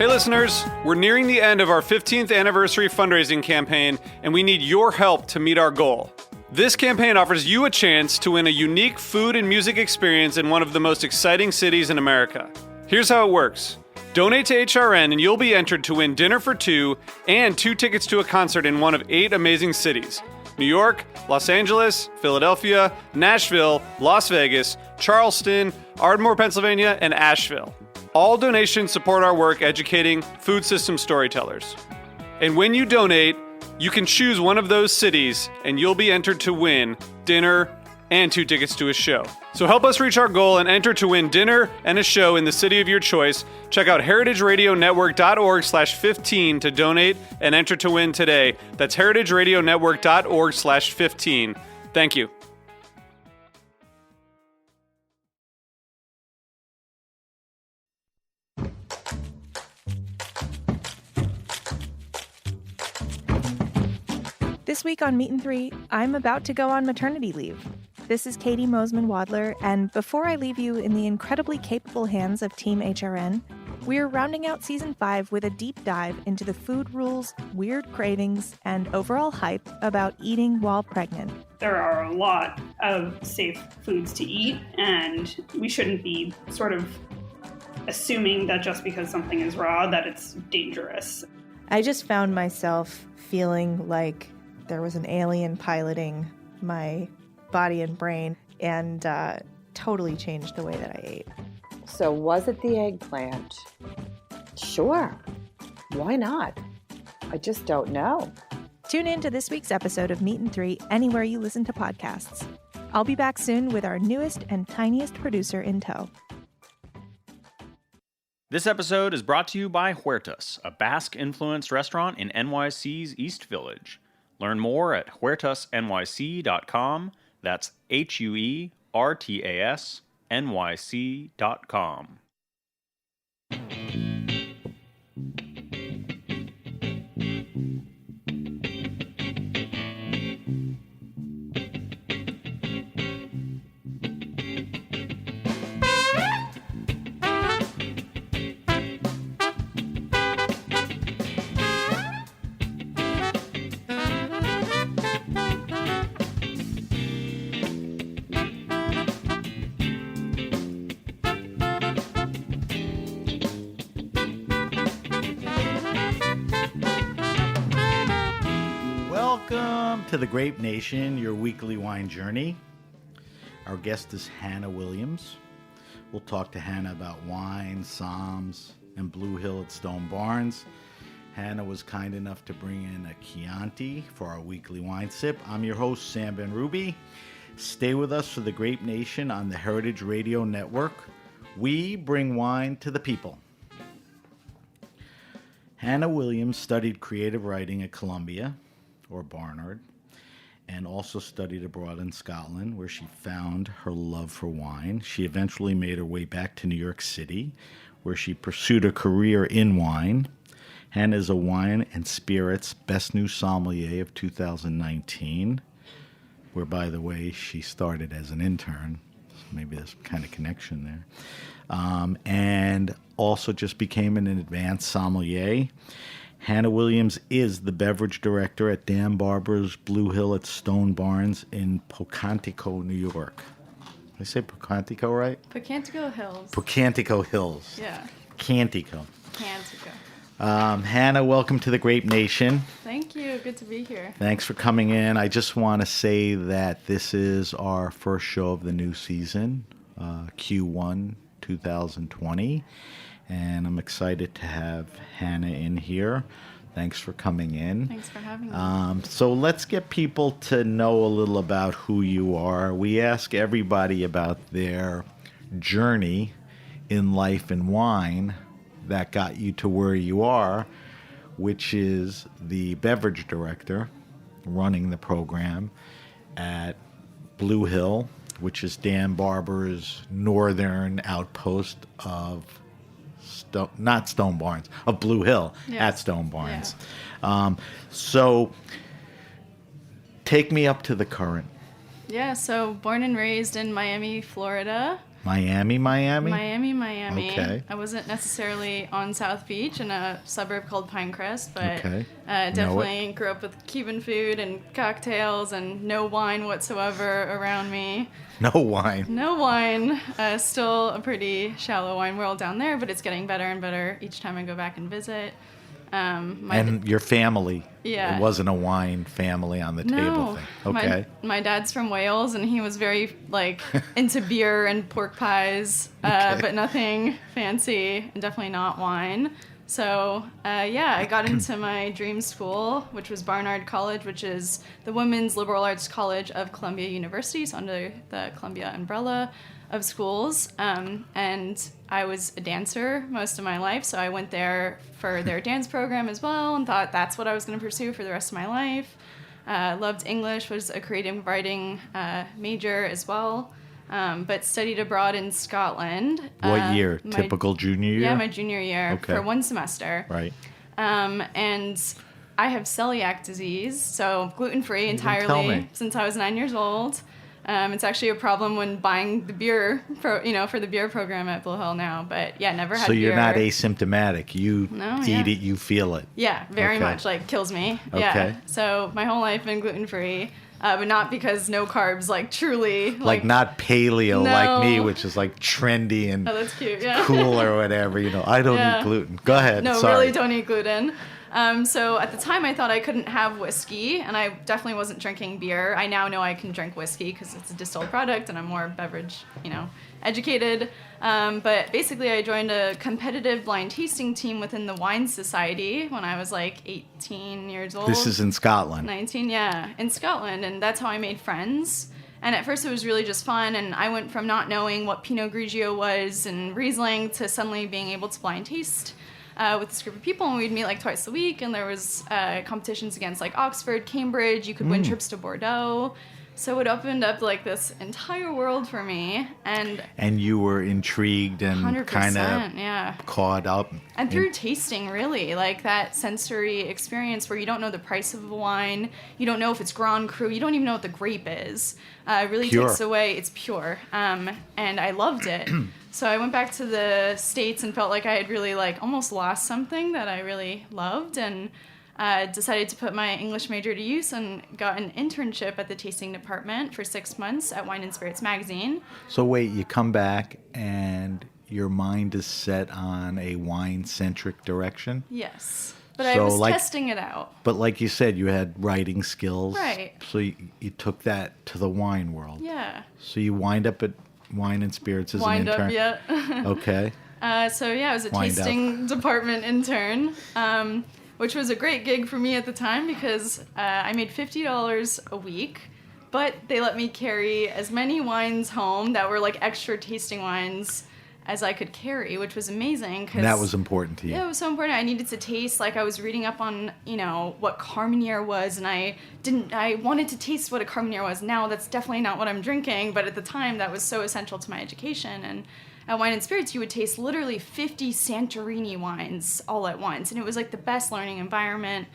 Hey listeners, we're nearing the end of our 15th anniversary fundraising campaign, and we need your help to meet our goal. This campaign offers you a chance to win a unique food and music experience in one of the most exciting cities in America. Here's how it works. Donate to HRN and you'll be entered to win dinner for two and 2 tickets to a concert in one of 8 amazing cities: New York, Los Angeles, Philadelphia, Nashville, Las Vegas, Charleston, Ardmore, Pennsylvania, and Asheville. All donations support our work educating food system storytellers. And when you donate, you can choose one of those cities and you'll be entered to win dinner and 2 tickets to a show. So help us reach our goal and enter to win dinner and a show in the city of your choice. Check out heritageradionetwork.org/15 to donate and enter to win today. That's heritageradionetwork.org/15. Thank you. This week on Meat and Three, I'm about to go on maternity leave. This is Katie Mosman-Wadler, and before I leave you in the incredibly capable hands of Team HRN, we're rounding out Season 5 with a deep dive into the food rules, weird cravings, and overall hype about eating while pregnant. There are a lot of safe foods to eat, and we shouldn't be sort of assuming that just because something is raw that it's dangerous. I just found myself feeling like there was an alien piloting my body and brain, and totally changed the way that I ate. So was it the eggplant? Sure. Why not? I just don't know. Tune in to this week's episode of Meat and Three anywhere you listen to podcasts. I'll be back soon with our newest and tiniest producer in tow. This episode is brought to you by Huertas, a Basque-influenced restaurant in NYC's East Village. Learn more at huertasnyc.com. That's HUERTASNYC.com. Welcome to the Grape Nation, your weekly wine journey. Our guest is Hannah Williams. We'll talk to Hannah about wine, Psalms, and Blue Hill at Stone Barns. Hannah was kind enough to bring in a Chianti for our weekly wine sip. I'm your host, Sam Ben Ruby. Stay with us for the Grape Nation on the Heritage Radio Network. We bring wine to the people. Hannah Williams studied creative writing at Columbia, or Barnard, and also studied abroad in Scotland, where she found her love for wine. She eventually made her way back to New York City, where she pursued a career in wine. Hannah is a wine and spirits Best New Sommelier of 2019, where, by the way, she started as an intern. So maybe there's some kind of connection there. And also just became an advanced sommelier. Hannah Williams is the beverage director at Dan Barber's Blue Hill at Stone Barns in Pocantico, New York. Did I say Pocantico right? Pocantico Hills. Pocantico Hills. Yeah. Cantico. Cantico. Hannah, welcome to the Grape Nation. Thank you. Good to be here. Thanks for coming in. I just want to say that this is our first show of the new season, Q1 2020. And I'm excited to have Hannah in here. Thanks for coming in. Thanks for having me. So let's get people to know a little about who you are. We ask everybody about their journey in life and wine that got you to where you are, which is the beverage director running the program at Blue Hill, which is Dan Barber's northern outpost of not Stone Barns, of Blue Hill. Yes. At Stone Barns. Yeah. So take me up to the current. Yeah, so born and raised in Miami, Florida. Miami? Miami. Okay. I wasn't necessarily on South Beach in a suburb called Pinecrest, but Okay. definitely grew up with Cuban food and cocktails and no wine whatsoever around me. No wine. No wine. Still a pretty shallow wine world down there, but it's getting better and better each time I go back and visit. And your family. Yeah. It wasn't a wine family on the table thing. Okay. My dad's from Wales, and he was very into beer and pork pies, Okay. but nothing fancy, and definitely not wine. So I got into my dream school, which was Barnard College, which is the women's liberal arts college of Columbia University, so under the Columbia umbrella of schools. And I was a dancer most of my life, so I went there for their dance program as well and thought that's what I was going to pursue for the rest of my life. Loved English, was a creative writing major as well, but studied abroad in Scotland. What year? Typical junior year? Yeah, my junior year Okay. for one semester. Right. And I have celiac disease, so gluten-free tell entirely me. since I was 9 years old. It's actually a problem when buying the beer, for the beer program at Blue Hill now. But yeah, never had So beer. you're not asymptomatic. You No, eat yeah. it, you feel it. Yeah, very Okay. much, kills me. Okay. Yeah. So my whole life been gluten-free, but not because no carbs, truly. Like not paleo like me, No. which is trendy and Oh, that's cute, yeah. cool or whatever. I don't Yeah. eat gluten. Go ahead. No, Sorry. really don't eat gluten. So at the time I thought I couldn't have whiskey, and I definitely wasn't drinking beer. I now know I can drink whiskey because it's a distilled product and I'm more beverage, educated. But basically I joined a competitive blind tasting team within the Wine Society when I was 18 years old. This is in Scotland. 19, yeah, in Scotland, and that's how I made friends. And at first it was really just fun, and I went from not knowing what Pinot Grigio was and Riesling to suddenly being able to blind taste with this group of people, and we'd meet twice a week, and there was competitions against Oxford, Cambridge. You could win trips to Bordeaux. So it opened up this entire world for me, and And you were intrigued and 100%, kind of yeah. caught up. And through tasting, really, that sensory experience where you don't know the price of a wine, you don't know if it's Grand Cru, you don't even know what the grape is. It really Pure. takes away, it's pure. And I loved it. So I went back to the States and felt like I had really almost lost something that I really loved, and decided to put my English major to use and got an internship at the tasting department for 6 months at Wine and Spirits magazine. So wait, you come back and your mind is set on a wine-centric direction? Yes. But I So, was testing it out. But like you said, you had writing skills. Right. So you took that to the wine world. Yeah. So you wind up at Wine and Spirits as Wind an intern. up, yeah. Okay. I was a Wind up. tasting department intern, which was a great gig for me at the time because I made $50 a week, but they let me carry as many wines home that were extra tasting wines as I could carry, which was amazing. And that was important to you. Yeah, it was so important. I needed to taste. I was reading up on, what Carmenere was, and I wanted to taste what a Carmenere was. Now that's definitely not what I'm drinking, but at the time that was so essential to my education. And at Wine and Spirits, you would taste literally 50 Santorini wines all at once, and it was the best learning environment.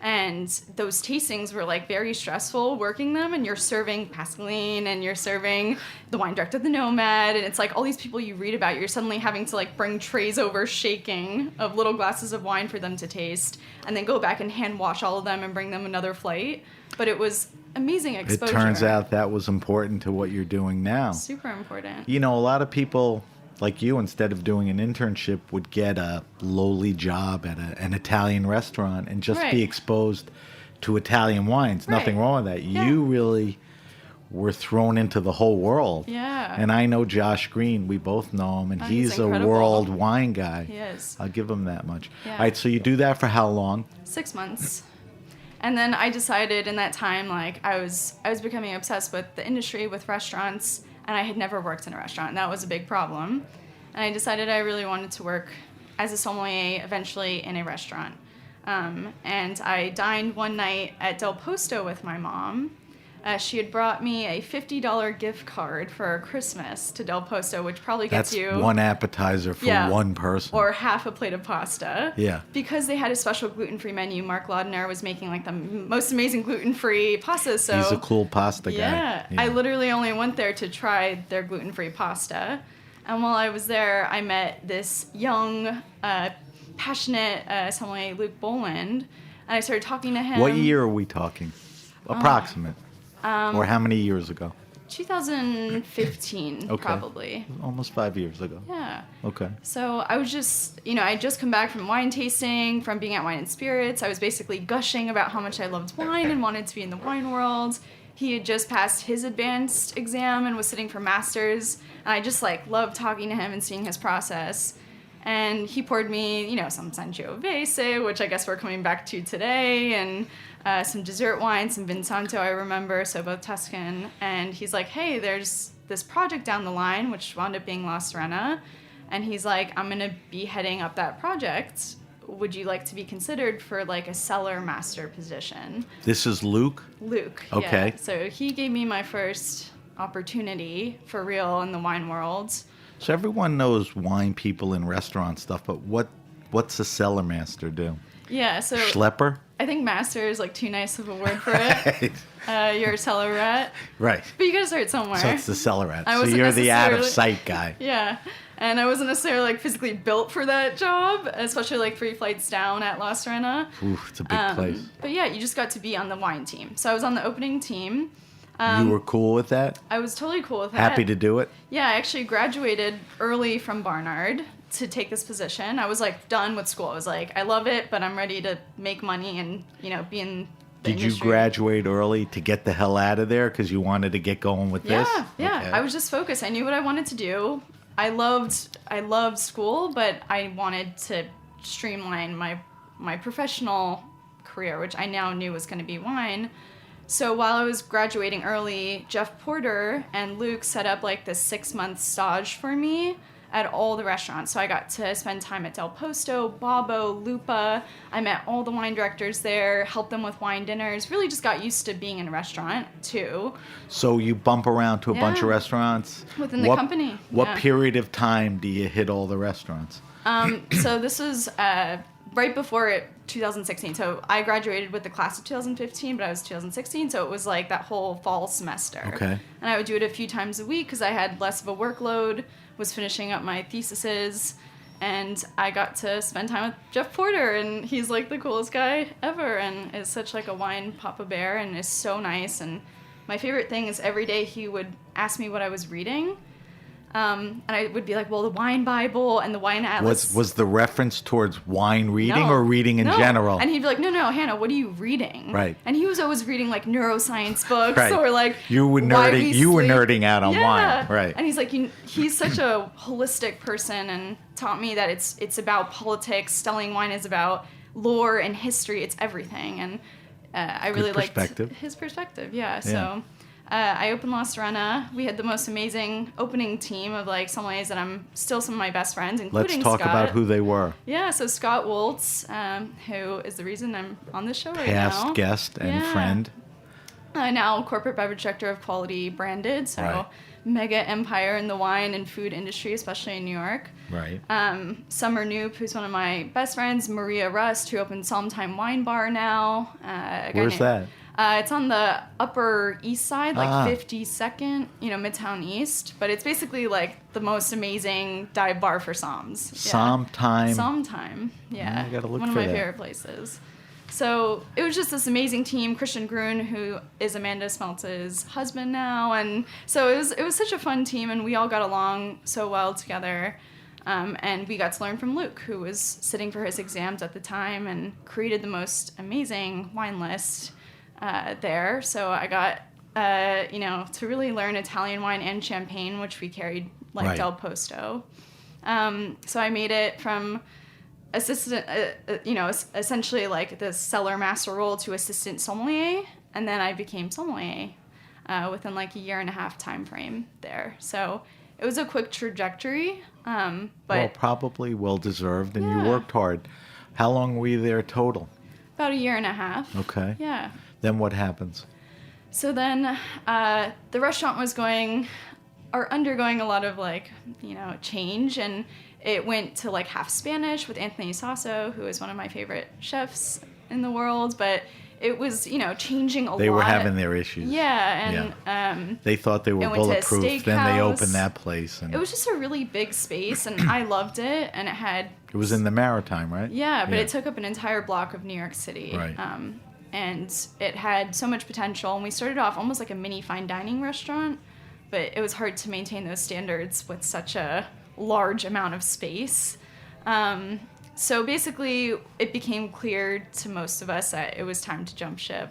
And those tastings were very stressful working them, and you're serving Pascaline and you're serving the wine director, the Nomad, and it's all these people you read about. You're suddenly having to bring trays over shaking of little glasses of wine for them to taste, and then go back and hand wash all of them and bring them another flight. But it was amazing exposure. It turns out that was important to what you're doing now. Super important. A lot of people like you, instead of doing an internship, would get a lowly job at an Italian restaurant and just be Right. exposed to Italian wines. Right. Nothing wrong with that. Yeah. You really were thrown into the whole world. Yeah. And I know Josh Green. We both know him, and Oh, he's he's a incredible. world wine guy. He is. I'll give him that much. Yeah. All right, so you do that for how long? 6 months. And then I decided in that time, I was becoming obsessed with the industry, with restaurants, and I had never worked in a restaurant. And that was a big problem. And I decided I really wanted to work as a sommelier eventually in a restaurant. And I dined one night at Del Posto with my mom. She had brought me a $50 gift card for Christmas to Del Posto, which probably gets That's you one appetizer for Yeah. one person. or half a plate of pasta. Yeah. Because they had a special gluten-free menu. Mark Laudener was making the most amazing gluten-free pasta. So He's a cool pasta guy. yeah, I literally only went there to try their gluten-free pasta. And while I was there, I met this young, passionate sommelier, Luke Boland, and I started talking to him. What year are we talking? Approximate. Or how many years ago? 2015, Okay. probably. Almost 5 years ago. Yeah. Okay. So I was just, I'd just come back from wine tasting, from being at Wine and Spirits. I was basically gushing about how much I loved wine and wanted to be in the wine world. He had just passed his advanced exam and was sitting for masters. And I just loved talking to him and seeing his process. And he poured me, some Sangiovese, which I guess we're coming back to today, and some dessert wine, some Vinsanto, I remember, so both Tuscan. And he's like, hey, there's this project down the line, which wound up being La Serena. And he's like, I'm going to be heading up that project. Would you like to be considered for a cellar master position? This is Luke? Luke. Okay. Yeah. So he gave me my first opportunity for real in the wine world. So everyone knows wine people and restaurant stuff, but what's a cellar master do? Yeah, so Schlepper? I think master is too nice of a word for it. You're a cellar rat. Right. But you gotta start somewhere. So it's the cellar rat. I So wasn't you're the out of necessarily- sight guy. Yeah. And I wasn't necessarily physically built for that job, especially 3 flights down at La Serena. Oof, it's a big place. But yeah, you just got to be on the wine team. So I was on the opening team. You were cool with that? I was totally cool with that. Happy to do it? Yeah, I actually graduated early from Barnard to take this position. I was done with school. I was I love it, but I'm ready to make money and, be in the Did you industry. graduate early to get the hell out of there because you wanted to get going with this? Yeah. Okay. I was just focused. I knew what I wanted to do. I loved school, but I wanted to streamline my professional career, which I now knew was going to be wine. So while I was graduating early, Jeff Porter and Luke set up this 6-month stage for me at all the restaurants. So I got to spend time at Del Posto, Babbo, Lupa. I met all the wine directors there, helped them with wine dinners, really just got used to being in a restaurant too. So you bump around to a bunch of Yeah. restaurants? Within the company, What yeah. period of time do you hit all the restaurants? So this was right before 2016. So I graduated with the class of 2015, but I was 2016, so it was that whole fall semester. Okay. And I would do it a few times a week because I had less of a workload, was finishing up my theses, and I got to spend time with Jeff Porter, and he's the coolest guy ever, and is such a wine papa bear, and is so nice. And my favorite thing is every day he would ask me what I was reading. And I would be well, the wine Bible and the wine atlas. Was the reference towards wine reading No. or reading in No. general? And he'd be no, Hannah, what are you reading? Right. And he was always reading neuroscience books Right. or You were why we sleep. nerding out on Yeah. wine. Right. And he's he's such a holistic person and taught me that it's about politics. Stelling wine is about lore and history. It's everything. And I really liked perspective. his perspective. Yeah. So I opened La Serena. We had the most amazing opening team of sommeliers that I'm still some of my best friends, Let's including talk Scott. about who they were. Yeah, so Scott Woltz, who is the reason I'm on this show right now. Past guest and Yeah. friend. Now corporate beverage director of Quality Branded, so Right. mega empire in the wine and food industry, especially in New York. Right. Summer Noop, who's one of my best friends, Maria Rust, who opened Psalmtime Wine Bar now. A guy Where's named- that? It's on the Upper East Side, 52nd, Midtown East. But it's basically the most amazing dive bar for Psalms. Psalmtime. Psalmtime, yeah. I gotta look one of for my that. favorite places. So it was just this amazing team. Christian Grun, who is Amanda Smeltz's husband now, and so it was such a fun team, and we all got along so well together. And we got to learn from Luke, who was sitting for his exams at the time and created the most amazing wine list there. So I got, to really learn Italian wine and champagne, which we carried Right. Del Posto. So I made it from assistant, essentially the cellar master role to assistant sommelier, and then I became sommelier within a year and a half time frame there. So it was a quick trajectory, but Well, probably well deserved, and you Yeah. worked hard. How long were you there total? about a year and a half. Okay. Yeah. Then what happens? So then the restaurant was undergoing a lot of change, and it went to half Spanish with Anthony Sasso, who is one of my favorite chefs in the world, but it was, changing a lot. They were having their issues. Yeah, and they thought they were it went to a bulletproof. Then they steakhouse. opened that place, and it was just a really big space, and I loved it. And it was in the Maritime, right? Yeah, but it took up an entire block of New York City. Right. And it had so much potential. And we started off almost like a mini fine dining restaurant, but it was hard to maintain those standards with such a large amount of space. So basically, it became clear to most of us that it was time to jump ship.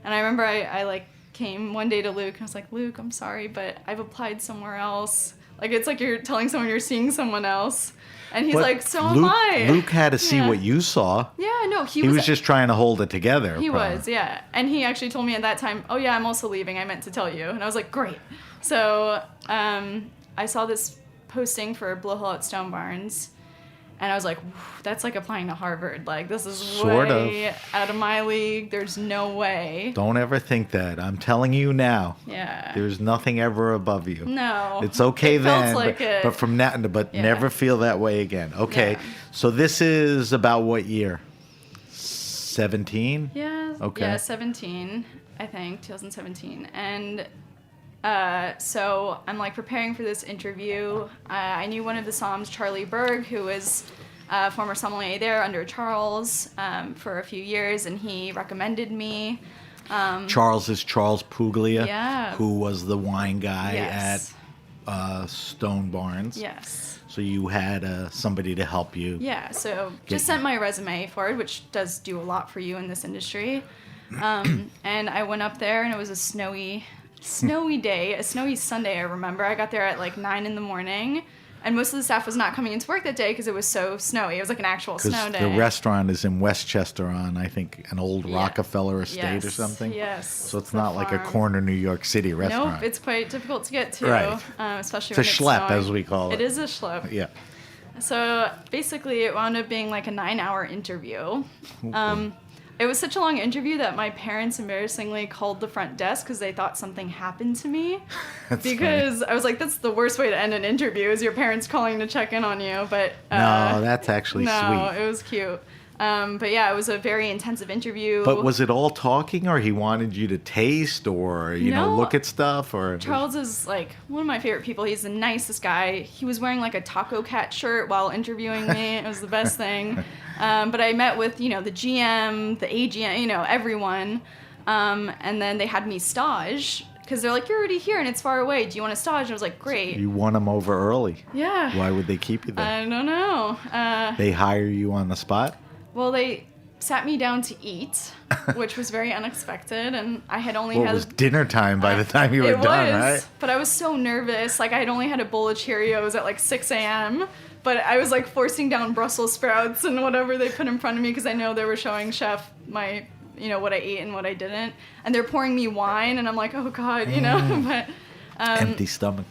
And I remember I came one day to Luke, and I was like, Luke, I'm sorry, but I've applied somewhere else. Like, it's like you're telling someone you're seeing someone else. And he's like, so am I. Luke had to see what you saw. Yeah, no, He was just trying to hold it together. He probably. was, yeah. And he actually told me at that time, oh, yeah, I'm also leaving. I meant to tell you. And I was like, great. So I saw this posting for Blowhole at Stone Barns. And I was like, that's like applying to Harvard. Like, this is Sort way of. out of my league. There's no way. Don't ever think that. I'm telling you now. Yeah. There's nothing ever above you. No. It's okay It felt then, like it. but from now, Yeah. never feel that way again. Okay. Yeah. So this is about what year? 17? Yeah. Okay. Yeah, 17, I think, 2017. And so I'm like preparing for this interview. I knew one of the somms, Charlie Berg, who was a former sommelier there under Charles for a few years, and he recommended me. Charles is Charles Puglia, Yeah. who was the wine guy Yes. at Stone Barns. Yes. So you had somebody to help you. Yeah, so just sent my resume forward, which does do a lot for you in this industry. And I went up there, and it was a snowy day, a snowy Sunday, I remember. I got there at like 9 in the morning, and most of the staff was not coming into work that day because it was so snowy. It was like an actual snow Because day. the restaurant is in Westchester on, I think, an old Rockefeller estate or Yes, something. Yes. So it's the not like a farm. corner New York City restaurant. Nope, it's quite difficult to get to, Right. especially It's a when it's schlep, snowing. as we call it. It is a schlep. Yeah. So basically, it wound up being like a 9-hour interview. It was such a long interview that my parents embarrassingly called the front desk because they thought something happened to me. Because I was like, that's the worst way to end an interview is your parents calling to check in on you. But No, that's actually no, sweet. it was cute. But yeah, it was a very intensive interview. But was it all talking, or he wanted you to taste, or No. look at stuff, or Charles is like one of my favorite people. He's the nicest guy. He was wearing like a Taco Cat shirt while interviewing me. It was the best thing. But I met with, the GM, the AGM, everyone. And then they had me stage because they're like, you're already here and it's far away. Do you want to stage? And I was like, great. you won him over early? Yeah. Why would they keep you there? I don't know. They hire you on the spot? Well, they sat me down to eat, which was very unexpected. And I had only Well, it had... was dinner time by the time you were It done, was, right? but I was so nervous. Like, I had only had a bowl of Cheerios at like 6 a.m., but I was like forcing down Brussels sprouts and whatever they put in front of me because I know they were showing chef my, what I ate and what I didn't. And they're pouring me wine, and I'm like, oh God, but... Empty stomach.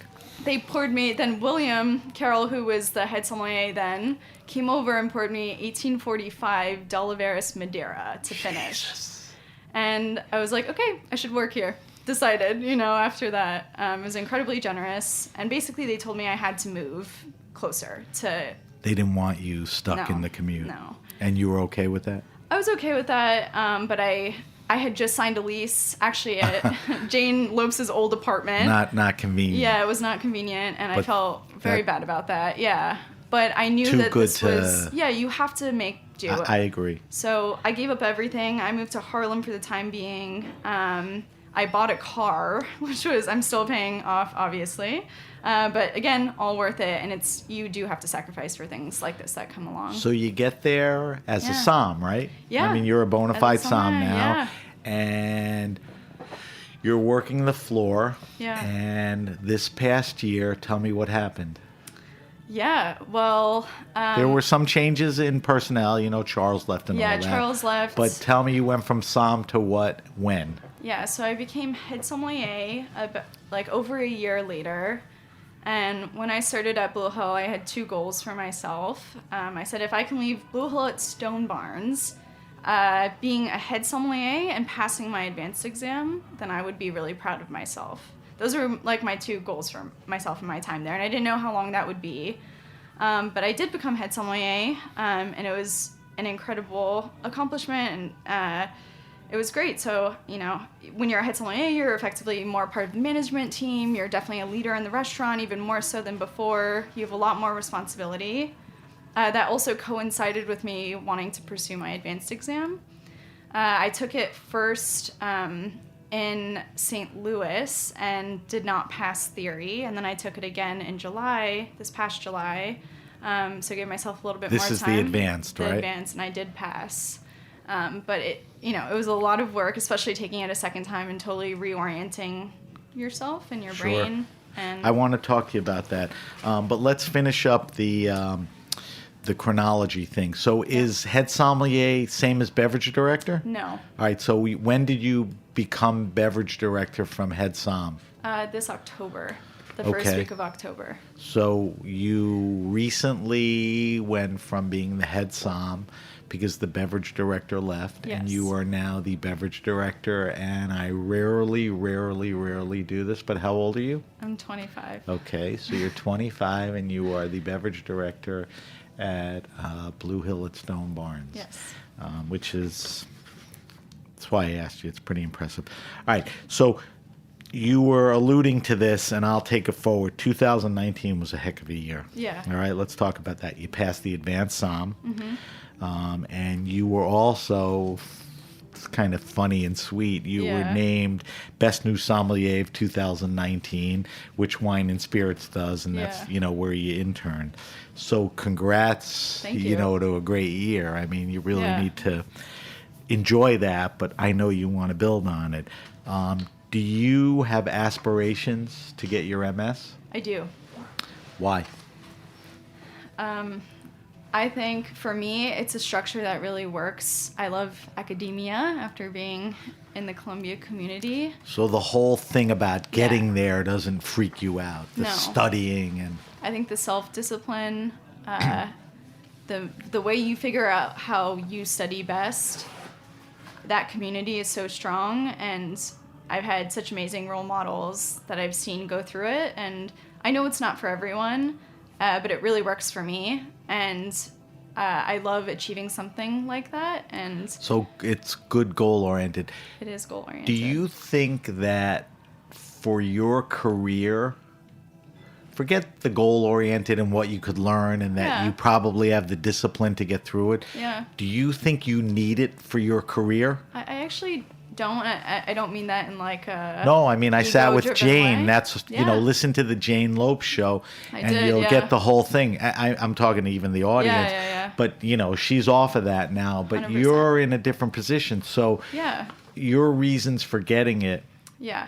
They poured me, then William Carroll, who was the head sommelier then, came over and poured me 1845 Delaveris Madeira to finish. Jesus. And I was like, okay, I should work here. Decided, after that. It was incredibly generous. And basically they told me I had to move closer to... They didn't want you stuck No, in the commute. no. And you were okay with that? I was okay with that, but I had just signed a lease, actually, at Jane Lopes' old apartment. Not convenient. Yeah, it was not convenient, and I But felt very that- bad about that. Yeah, but I knew Too that good this to- was. Yeah, you have to make do. I agree. So I gave up everything. I moved to Harlem for the time being. I bought a car, which I'm still paying off, obviously. But again, all worth it. And you do have to sacrifice for things like this that come along. So you get there as a Yeah. som, right? Yeah. I mean, you're a bona As a fide som, som now. yeah. And you're working the floor. Yeah. And this past year, tell me what happened. Yeah, well... There were some changes in personnel. Charles left and all yeah, that. Charles left. But tell me, you went from som to what, when? Yeah, so I became head sommelier over a year later. And when I started at Blue Hill, I had 2 goals for myself. I said if I can leave Blue Hill at Stone Barns, being a head sommelier and passing my advanced exam, then I would be really proud of myself. Those were like my 2 goals for myself in my time there. And I didn't know how long that would be. But I did become head sommelier, and it was an incredible accomplishment. And it was great. So, when you're a head sommelier, you're effectively more part of the management team. You're definitely a leader in the restaurant, even more so than before. You have a lot more responsibility. That also coincided with me wanting to pursue my advanced exam. I took it first in St. Louis and did not pass theory. And then I took it again in July, this past July. So I gave myself a little bit more time. This is the advanced, right? The advanced, and I did pass. But it was a lot of work, especially taking it a second time and totally reorienting yourself and your brain. And I want to talk to you about that. But let's finish up the chronology thing. So is head sommelier same as beverage director? No. All right. So when did you become beverage director from head som? This October. The first week of October. So you recently went from being the head som because the beverage director left, yes. and you are now the beverage director. And I rarely do this, but how old are you? I'm 25. Okay, so you're 25 and you are the beverage director at Blue Hill at Stone Barns. Yes. Which is, that's why I asked you. It's pretty impressive. All right, so you were alluding to this, and I'll take it forward. 2019 was a heck of a year. Yeah. All right, let's talk about that. You passed the advanced som, and you were also, it's kind of funny and sweet, you were named Best New Sommelier of 2019, which Wine and Spirits does, and that's, where you interned. So congrats, Thank you. To a great year. I mean, you really need to enjoy that, but I know you want to build on it. Do you have aspirations to get your MS? I do. Why? I think for me, it's a structure that really works. I love academia after being in the Columbia community. So the whole thing about getting there doesn't freak you out. The studying and I think the self-discipline, the way you figure out how you study best, that community is so strong, and I've had such amazing role models that I've seen go through it, and I know it's not for everyone, but it really works for me, and I love achieving something like that, and so it's good goal-oriented. it is goal-oriented. Do you think that for your career, forget the goal-oriented and what you could learn and that you probably have the discipline to get through it. Yeah. Do you think you need it for your career? I actually don't. I don't mean that in like a No, I mean, I sat with ego-driven Jane. way. That's, listen to the Jane Lopes show, and did, you'll get the whole thing. I'm talking to even the audience. Yeah. But, she's off of that now, but 100%. you're in a different position. So your reasons for getting it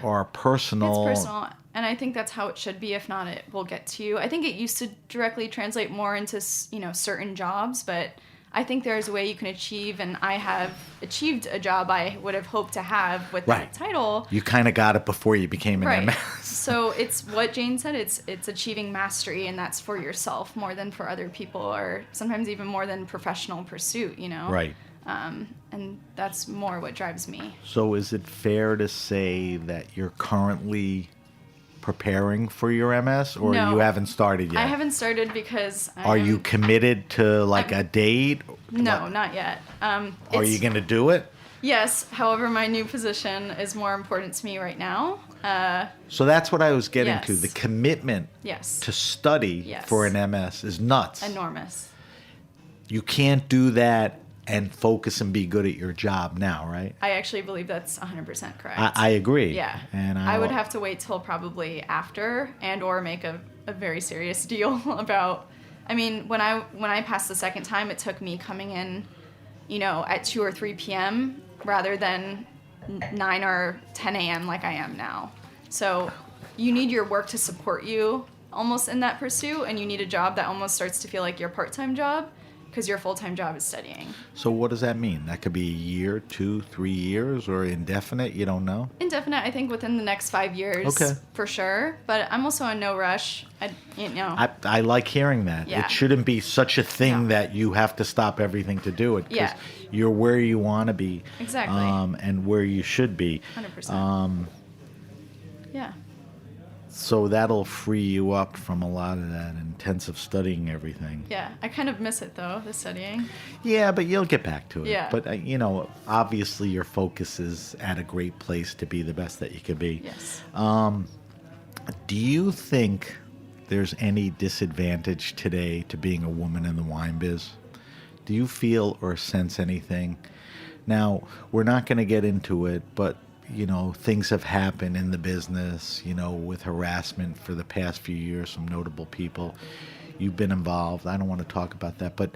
are personal. It's personal, and I think that's how it should be. If not, it will get to you. I think it used to directly translate more into, certain jobs, but I think there's a way you can achieve, and I have achieved a job I would have hoped to have with that title. You kind of got it before you became an MS. So it's what Jane said, it's achieving mastery, and that's for yourself more than for other people, or sometimes even more than professional pursuit, Right. And that's more what drives me. So is it fair to say that you're currently preparing for your MS, or No. you haven't started yet? I haven't started because Are you committed to a date? No, not yet. Are you going to do it? Yes. However, my new position is more important to me right now. So that's what I was getting to. Yes. The commitment Yes. to study for an MS is nuts. Enormous. You can't do that and focus and be good at your job now, right? I actually believe that's 100% correct. I agree. Yeah. And I would have to wait till probably after, and or make a very serious deal about. I mean, when I passed the second time, it took me coming in, at 2 or 3 p.m. rather than 9 or 10 a.m. like I am now. So you need your work to support you almost in that pursuit, and you need a job that almost starts to feel like your part-time job, because your full-time job is studying. So what does that mean? That could be a year, 2, 3 years, or indefinite? You don't know? Indefinite, I think within the next 5 years, for sure. But I'm also in no rush. I like hearing that. Yeah. It shouldn't be such a thing that you have to stop everything to do it. Because you're where you want to be. Exactly. And where you should be. 100%. Yeah. So that'll free you up from a lot of that intensive studying everything. Yeah, I kind of miss it though, the studying. Yeah, but you'll get back to it. Yeah. But, obviously your focus is at a great place to be the best that you could be. Yes. Do you think there's any disadvantage today to being a woman in the wine biz? Do you feel or sense anything? Now, we're not going to get into it, but things have happened in the business, with harassment for the past few years, some notable people. You've been involved. I don't want to talk about that, but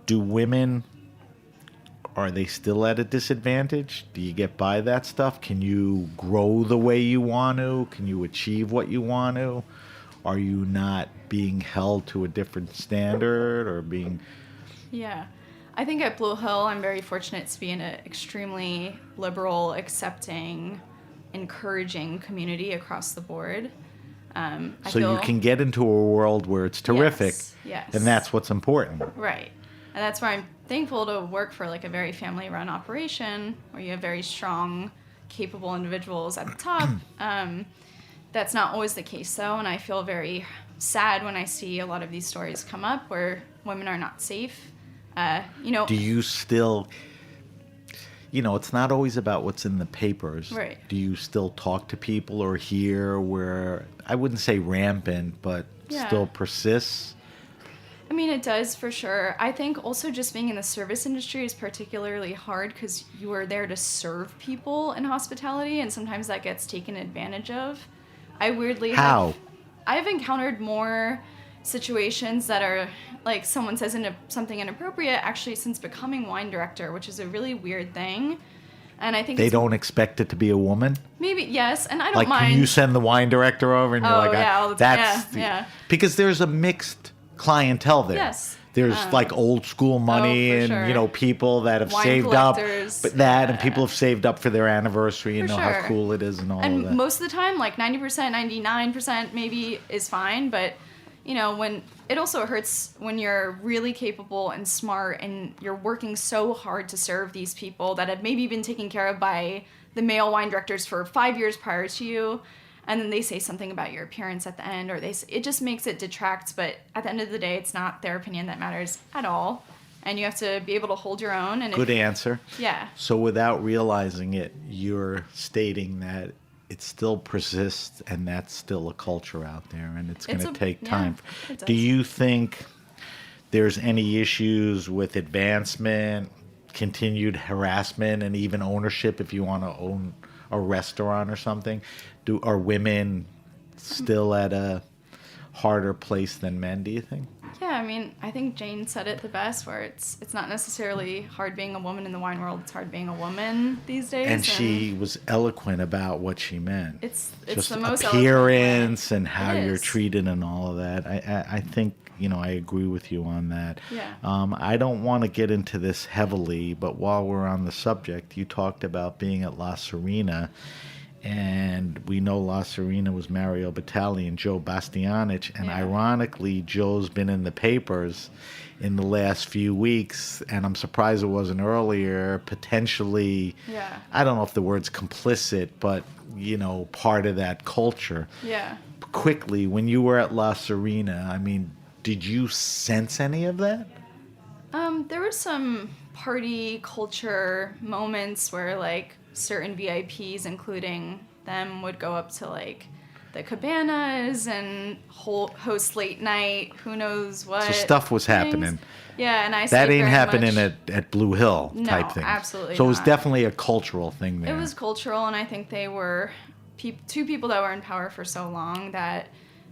do women, are they still at a disadvantage? Do you get by that stuff? Can you grow the way you want to? Can you achieve what you want to? Are you not being held to a different standard or being... Yeah. I think at Blue Hill, I'm very fortunate to be in an extremely liberal, accepting, encouraging community across the board. You can get into a world where it's terrific, yes. And that's what's important. Right. And that's why I'm thankful to work for like a very family-run operation where you have very strong, capable individuals at the top. That's not always the case, though, and I feel very sad when I see a lot of these stories come up where women are not safe. Do you still, it's not always about what's in the papers. Right. Do you still talk to people or hear where, I wouldn't say rampant, but still persists? I mean, it does for sure. I think also just being in the service industry is particularly hard because you are there to serve people in hospitality, and sometimes that gets taken advantage of. I've encountered more situations that are like someone says something inappropriate actually since becoming wine director, which is a really weird thing. And I think they don't expect it to be a woman. Maybe yes, and I don't like, mind. Can you send the wine director over and you're like, all the time. Yeah. Because there's a mixed clientele there. Yes. There's like old school money and sure. People that have wine saved up, and people have saved up for their anniversary and know how cool it is and all of that. And most of the time, like 90%, 99% maybe is fine, but when it also hurts when you're really capable and smart and you're working so hard to serve these people that have maybe been taken care of by the male wine directors for 5 years prior to you, and then they say something about your appearance at the end, or it just makes it detract. But at the end of the day, it's not their opinion that matters at all, and you have to be able to hold your own. And good answer. Yeah. So without realizing it, you're stating that it still persists, and that's still a culture out there, and it's going to take time. Do you think there's any issues with advancement, continued harassment, and even ownership if you want to own a restaurant or something? Are women still at a harder place than men, do you think? Yeah, I mean, I think Jane said it the best, where it's not necessarily hard being a woman in the wine world, it's hard being a woman these days. And she was eloquent about what she meant. It's just the most appearance and how you're treated and all of that. I think, I agree with you on that. Yeah. I don't want to get into this heavily, but while we're on the subject, you talked about being at La Serena. And we know La Serena was Mario Batali and Joe Bastianich. And ironically, Joe's been in the papers in the last few weeks. And I'm surprised it wasn't earlier. Potentially, I don't know if the word's complicit, but, part of that culture. Yeah. Quickly, when you were at La Serena, I mean, did you sense any of that? There were some party culture moments where, like, certain VIPs, including them, would go up to like the cabanas and host late night, who knows what. So stuff was happening. Yeah, and I that ain't happening at Blue Hill type thing. No, absolutely. So it was definitely a cultural thing there. It was cultural, and I think they were two people that were in power for so long that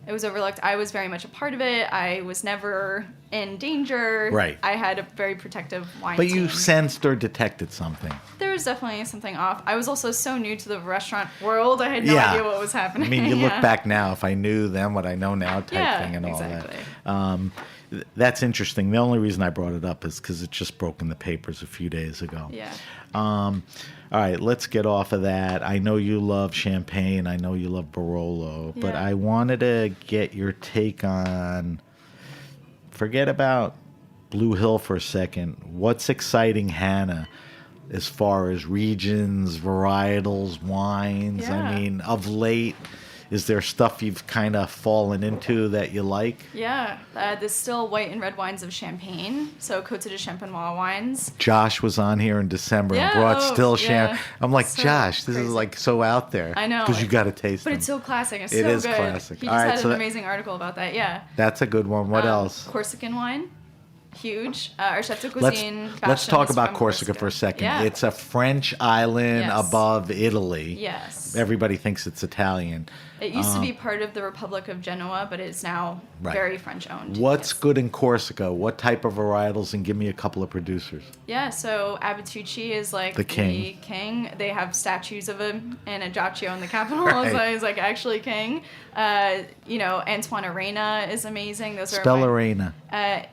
it was overlooked. I was very much a part of it. I was never in danger. Right. I had a very protective wine team. But you sensed or detected something. There was definitely something off. I was also so new to the restaurant world. I had no idea what was happening. I mean, you look back now, if I knew then what I know now type thing and all exactly. that. That's interesting. The only reason I brought it up is because it just broke in the papers a few days ago. Yeah. All right, let's get off of that. I know you love champagne. I know you love Barolo. But I wanted to get your take on, forget about Blue Hill for a second. What's exciting Hannah as far as regions, varietals, wines? Yeah. I mean, of late, Is there stuff you've kind of fallen into that you like? Yeah, the still white and red wines of Champagne. So Côte de Champenois wines. Josh was on here in December and Yeah, brought oh, still yeah. champagne. I'm like, So Josh, this is crazy. like so out there. I know. Because you got to taste But them. it's so classic. It's It so is good. classic. He All just right, had so an that- amazing article about that. Yeah. That's a good one. What else? Corsican wine. Huge. Our chef de Let's cuisine. let's Bastian talk is about from Corsica for a second. Yeah. It's a French island Yes. above Italy. Yes. Everybody thinks it's Italian. It used to be part of the Republic of Genoa, but it's now Right. very French owned. What's Yes. good in Corsica? What type of varietals? And give me a couple of producers. Yeah, so Abitucci is like The king. They have statues of him and Ajaccio in the capital, Right. so he's like actually king. Antoine Arena is amazing. Those Spell are Arena. Arena,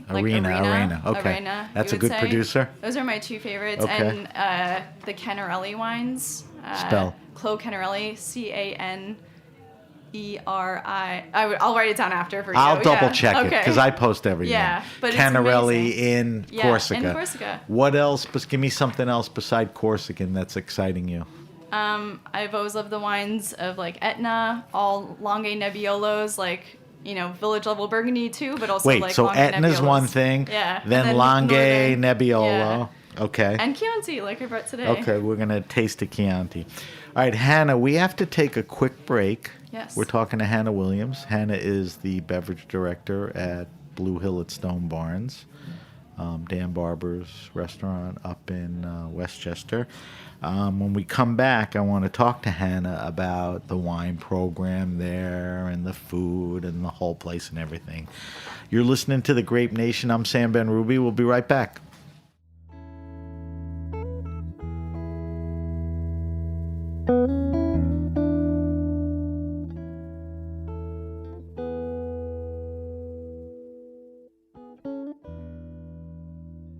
like Arena. Okay. Arena, That's you a would good say. producer. Those are my two favorites, Okay. and the Canarelli wines. Spell. Clos Canarelli, I'll write it down after for you. I'll double yeah. check it Okay. because I post everything. Yeah, but it's Canarelli amazing. in Yeah, Corsica. in Corsica. What else? But give me something else beside Corsican that's exciting you. I've always loved the wines of like Etna, all Langhe Nebbiolos, like village level Burgundy too, but also Wait, like so Langhe Etna's Nebbiolos. one thing. Yeah. Then and Langhe, Northern- Nebbiolo. Yeah. Okay. And Chianti, like I brought today. Okay, we're going to taste the Chianti. All right, Hannah, we have to take a quick break. Yes. We're talking to Hannah Williams. Hannah is the beverage director at Blue Hill at Stone Barns, Dan Barber's restaurant up in Westchester. When we come back, I want to talk to Hannah about the wine program there and the food and the whole place and everything. You're listening to The Grape Nation. I'm Sam Ben Ruby. We'll be right back.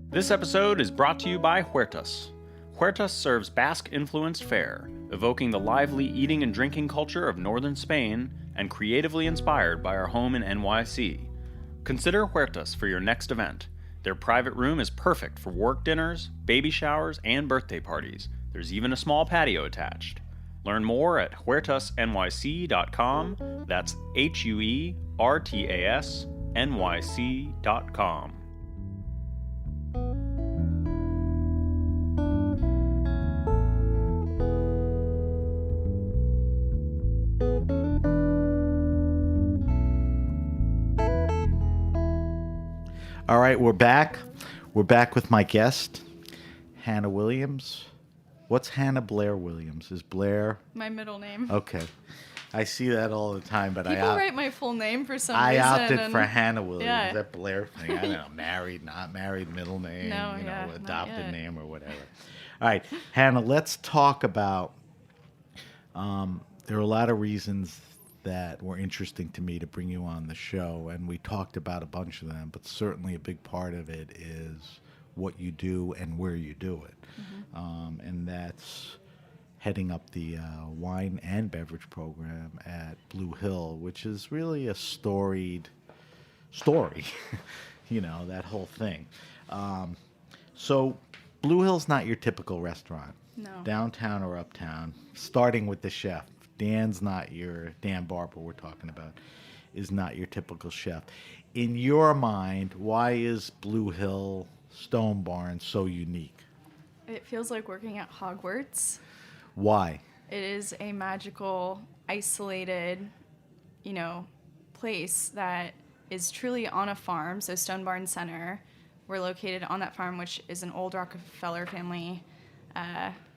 This episode is brought to you by Huertas. Huertas serves Basque-influenced fare, evoking the lively eating and drinking culture of northern Spain and creatively inspired by our home in NYC. Consider Huertas for your next event. Their private room is perfect for work dinners, baby showers, and birthday parties. There's even a small patio attached. Learn more at huertasnyc.com. That's HUERTASNYC.com. All right, we're back. We're back with my guest, Hannah Williams. What's Hannah Blair Williams? Is Blair? My middle name. Okay. I see that all the time, but People write my full name for some I reason. opted and- for Hannah Williams. Yeah. That Blair thing. I don't know, married, not married, middle name, No, yeah, not adopted yet. name or whatever. All right, Hannah, let's talk about, there are a lot of reasons that were interesting to me to bring you on the show, and we talked about a bunch of them, but certainly a big part of it is what you do and where you do it. And that's heading up the wine and beverage program at Blue Hill, which is really a storied story, that whole thing. So Blue Hill's not your typical restaurant, No. downtown or uptown, starting with the chef. Dan Barber we're talking about, is not your typical chef. In your mind, why is Blue Hill Stone Barn so unique? It feels like working at Hogwarts. Why? It is a magical, isolated, place that is truly on a farm. So Stone Barn Center, we're located on that farm, which is an old Rockefeller family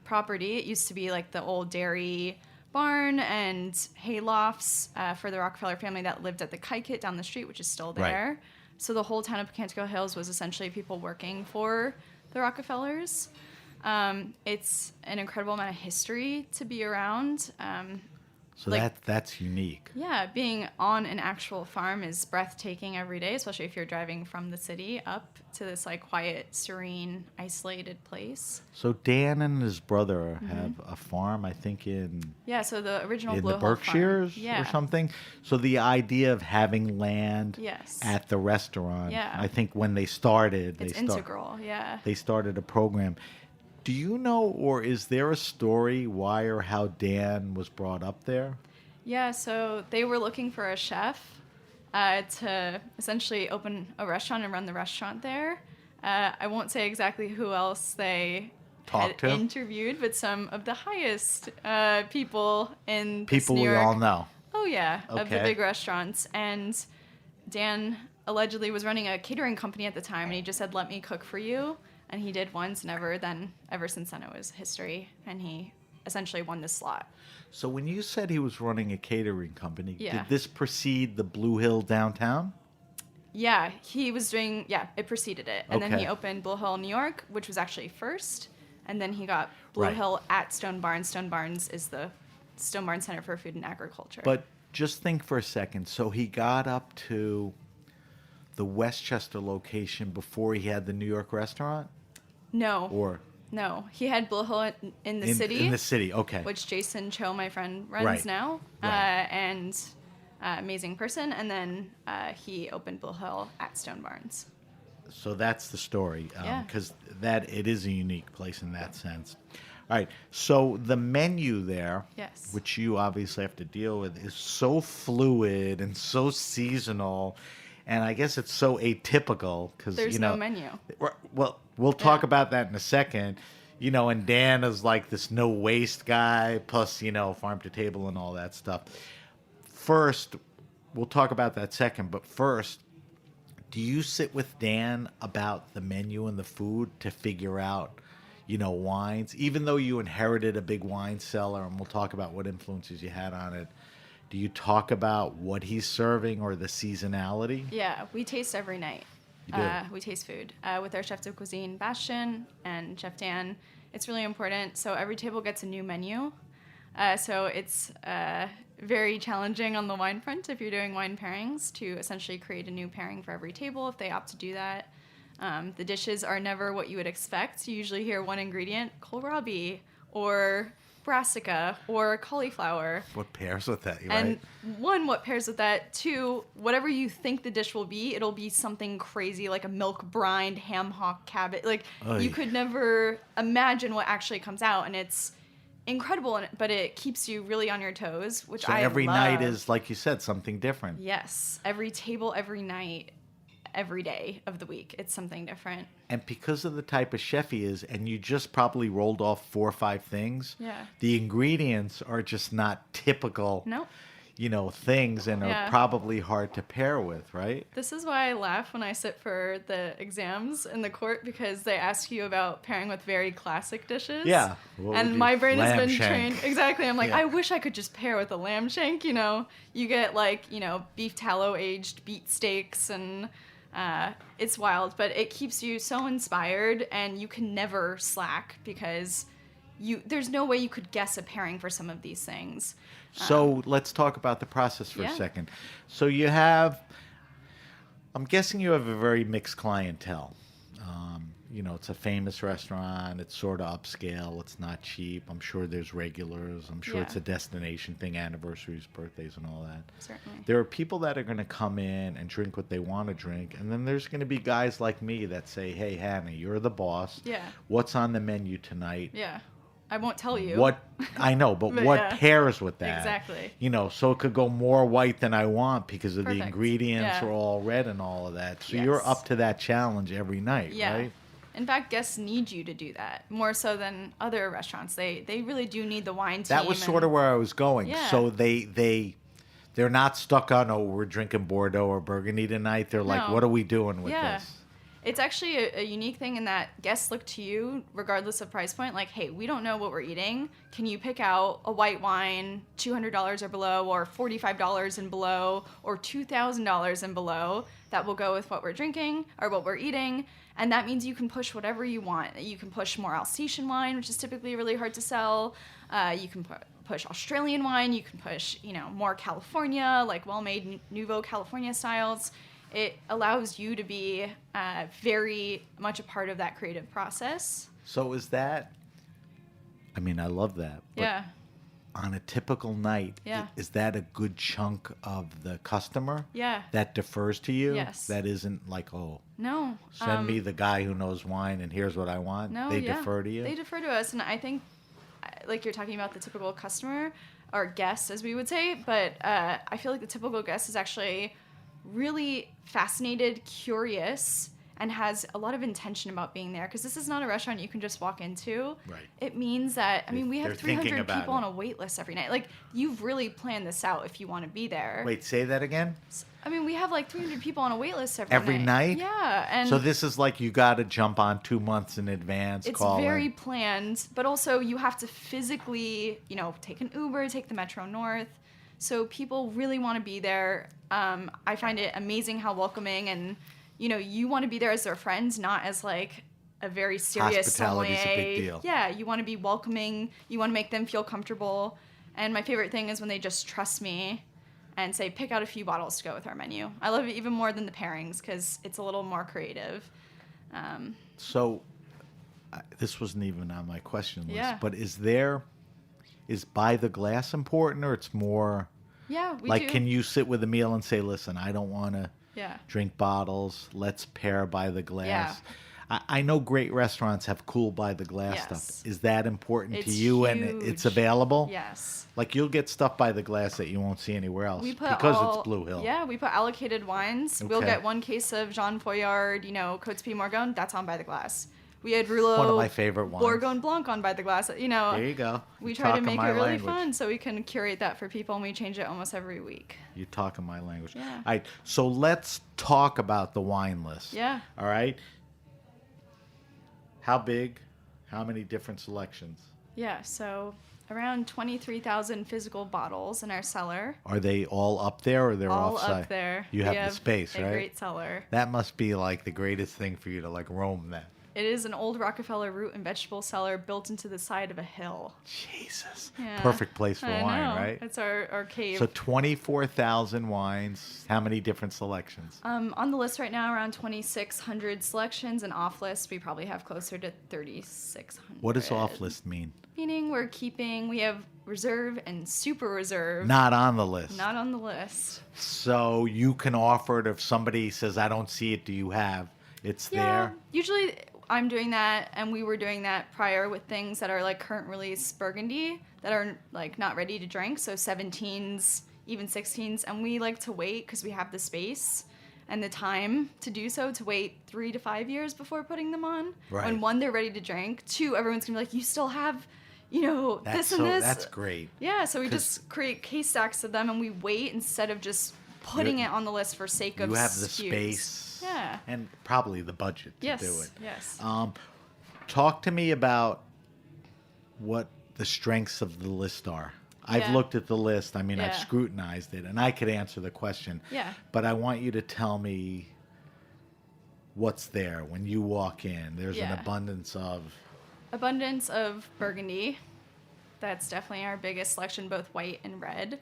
property. It used to be like the old dairy barn and hay lofts for the Rockefeller family that lived at the Kaikit down the street, which is still there. Right. So the whole town of Pocantico Hills was essentially people working for the Rockefellers. It's an incredible amount of history to be around. So Like- that's unique. Yeah, being on an actual farm is breathtaking every day, especially if you're driving from the city up to this like quiet, serene, isolated place. So Dan and his brother have a farm, I think, in Yeah, so the original Blue the Hill Berkshires farm. Yeah. or something. So the idea of having land Yes. at the restaurant, Yeah. I think when they started, It's integral, yeah. they started a program. Do you know, or is there a story why or how Dan was brought up there? Yeah, so they were looking for a chef to essentially open a restaurant and run the restaurant there. I won't say exactly who else they had interviewed, but some of the highest people in this People New we York, all know. Oh yeah, of the Okay. big restaurants. And Dan allegedly was running a catering company at the time, and he just said, "Let me cook for you." And he did once, and ever since then it was history, and he essentially won this slot. So when you said he was running a catering company, Yeah. did this precede the Blue Hill downtown? Yeah, he was doing, it preceded it. And then Okay. he opened Blue Hill, New York, which was actually first. And then he got Blue Right. Hill at Stone Barns. Stone Barns is the Stone Barns Center for Food and Agriculture. But just think for a second. So he got up to the Westchester location before he had the New York restaurant? no, Or no. He had Blue Hill in the city. In the city, okay. Which Jason Cho, my friend, runs Right. now. Right. And amazing person. And then he opened Blue Hill at Stone Barns. So that's the story, Yeah. because it is a unique place in that sense. All right, so the menu there, Yes. which you obviously have to deal with, is so fluid and so seasonal, and I guess it's so atypical because There's no menu. Well, we'll talk Yeah. about that in a second. And Dan is like this no waste guy, plus farm to table and all that stuff. First, we'll talk about that second, but first, do you sit with Dan about the menu and the food to figure out, wines? Even though you inherited a big wine cellar, and we'll talk about what influences you had on it, do you talk about what he's serving or the seasonality? Yeah, we taste every night. You do? We taste food with our chef de cuisine, Bastian, and Chef Dan. It's really important. So every table gets a new menu. So it's very challenging on the wine front if you're doing wine pairings to essentially create a new pairing for every table if they opt to do that. The dishes are never what you would expect. You usually hear one ingredient, kohlrabi, or brassica, or cauliflower. What pairs with that, right? And one, what pairs with that? Two, whatever you think the dish will be, it'll be something crazy like a milk brined ham hock cabbage. Like, Oy. you could never imagine what actually comes out, and it's incredible, but it keeps you really on your toes, which So I every love. night is, like you said, something different. Yes, every table, every night, every day of the week, it's something different. And because of the type of chef he is, and you just probably rolled off 4 or 5 things, Yeah. the ingredients are just not typical, Nope. Things, and Yeah. are probably hard to pair with, right? This is why I laugh when I sit for the exams in the court, because they ask you about pairing with very classic dishes. Yeah. What would And you- my brain has lamb been shank. trained. Exactly. I'm like, Yeah. I wish I could just pair with a lamb shank. You get beef tallow aged beet steaks, and it's wild, but it keeps you so inspired, and you can never slack because there's no way you could guess a pairing for some of these things. So let's talk about the process for a Yeah. second. So I'm guessing you have a very mixed clientele. It's a famous restaurant. It's sort of upscale. It's not cheap. I'm sure there's regulars. I'm sure Yeah. it's a destination thing, anniversaries, birthdays, and all that. Certainly. There are people that are going to come in and drink what they want to drink. And then there's going to be guys like me that say, hey, Hannah, you're the boss. Yeah. What's on the menu tonight? Yeah. I won't tell you. What I know, but But what yeah. pairs with that? Exactly. So it could go more white than I want because of the Perfect. ingredients Yeah. are all red and all of that. So Yes. you're up to that challenge every night, Yeah. right? In fact, guests need you to do that more so than other restaurants. They really do need the wine team. That was sort of where I was going. Yeah. So they're not stuck on, we're drinking Bordeaux or Burgundy tonight. They're like, No. what are we doing with Yeah. this? It's actually a unique thing in that guests look to you, regardless of price point, like, hey, we don't know what we're eating. Can you pick out a white wine, $200 or below, or $45 and below, or $2,000 and below that will go with what we're drinking or what we're eating? And that means you can push whatever you want. You can push more Alsatian wine, which is typically really hard to sell. You can push Australian wine. You can push, more California, like well-made Nouveau California styles. It allows you to be very much a part of that creative process. So is that, I love that. But Yeah. on a typical night, Yeah. is that a good chunk of the customer? Yeah. That defers to you? Yes. That isn't like, oh, No. send me the guy who knows wine and here's what I want? No, They yeah. defer to you? They defer to us, and I think, like you're talking about the typical customer, or guest, as we would say, but I feel like the typical guest is actually really fascinated, curious, and has a lot of intention about being there, because this is not a restaurant you can just walk into. Right. It means that, I mean, we They're have thinking 300 about people it. on a wait list every night. Like, you've really planned this out if you want to be there. Wait, say that again? I mean, we have like 300 people on a wait list Every night? Yeah, and So this is like you got to jump on 2 months in advance, it's call very in. planned, but also you have to physically, take an Uber, take the Metro North. So people really want to be there. I find it amazing how welcoming, and you want to be there as their friends, not as like a very serious Hospitality's a sommelier. big deal. Yeah, you want to be welcoming. You want to make them feel comfortable. And my favorite thing is when they just trust me and say, pick out a few bottles to go with our menu. I love it even more than the pairings because it's a little more creative. So this wasn't even on my question list, Yeah. but is by the glass important, or it's more Yeah, we like, do. can you sit with a meal and say, listen, I don't want to Yeah. drink bottles, let's pair by the glass? Yeah. I know great restaurants have cool by the glass Yes. stuff. Is that important to It's you, and it's huge. available? Yes. Like, you'll get stuff by the glass that you won't see anywhere else We put because all, it's Blue Hill. Yeah, we put allocated wines. We'll Okay. get one case of Jean Foyard, Côte de Pie Morgon. That's on by the glass. We had Rouleau. One of my favorite wines. Bourgogne Blanc on by the glass. There you go. We You try to talking make it my really language. fun so we can curate that for people, and we change it almost every week. You're talking my language. Yeah. All right, so let's talk about the wine list. Yeah. All right. How big? How many different selections? Yeah, so around 23,000 physical bottles in our cellar. Are they all up there, or they're All offsite? up there. You We have the space, a right? great cellar. That must be like the greatest thing for you to like roam that. It is an old Rockefeller root and vegetable cellar built into the side of a hill. Jesus. Yeah. Perfect place for I wine, know. right? It's our cave. So 24,000 wines. How many different selections? On the list right now, around 2,600 selections, and off list, we probably have closer to 3,600. What does off list mean? Meaning we have reserve and super reserve. Not on the list. Not on the list. So you can offer it if somebody says, I don't see it, do you have? It's Yeah, there. usually I'm doing that, and we were doing that prior with things that are like current release Burgundy that are like not ready to drink, so 17s, even 16s, and we like to wait because we have the space and the time to do so, to wait 3 to 5 years before putting them on. Right. When one, they're ready to drink. Two, everyone's gonna be like, you still have, this and this. That's great. Yeah, so we 'Cause- just create case stacks of them, and we wait instead of just putting it on the list for sake of You have the SKUs. space. Yeah. And probably the budget to Yes. do it. Yes. Talk to me about what the strengths of the list are. I've Yeah. looked at the list. I mean, I've Yeah. scrutinized it, and I could answer the question. Yeah. But I want you to tell me what's there when you walk in. There's an Yeah. abundance of. Abundance of Burgundy. That's definitely our biggest selection, both white and red.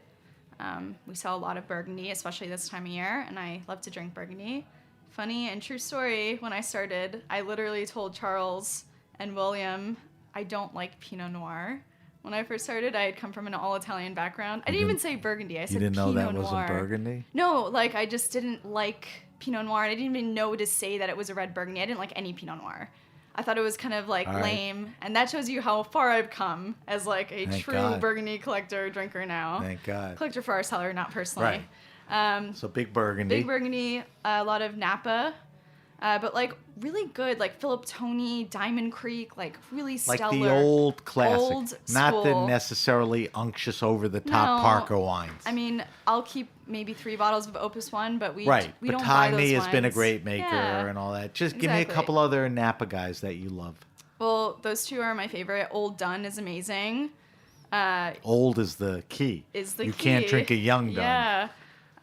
We sell a lot of Burgundy, especially this time of year, and I love to drink Burgundy. Funny and true story, when I started, I literally told Charles and William I don't like Pinot Noir. When I first started, I had come from an all-Italian background. I didn't even say Burgundy. I said You didn't know Pinot that Noir. wasn't Burgundy? No, like I just didn't like Pinot Noir. I didn't even know to say that it was a red Burgundy. I didn't like any Pinot Noir. I thought it was kind of like All right. lame, and that shows you how far I've come as like a Thank true God. Burgundy collector, drinker now. Thank God. Collector for our cellar, not personally. So big Burgundy. Big Burgundy, a lot of Napa, but like really good, like Philip Tony, Diamond Creek, like really like stellar. the old classic. Old Not the school. necessarily unctuous over the top No. Parker wines. I mean, I'll keep maybe 3 bottles of Opus One, but we right. we But don't buy those Tiny has been a wines. great maker Yeah. and all that. Just give me a Exactly. couple other Napa guys that you love. Well, those two are my favorite. Old Dun is amazing. Old is the key. Is the you key. can't drink a young Dun. Yeah.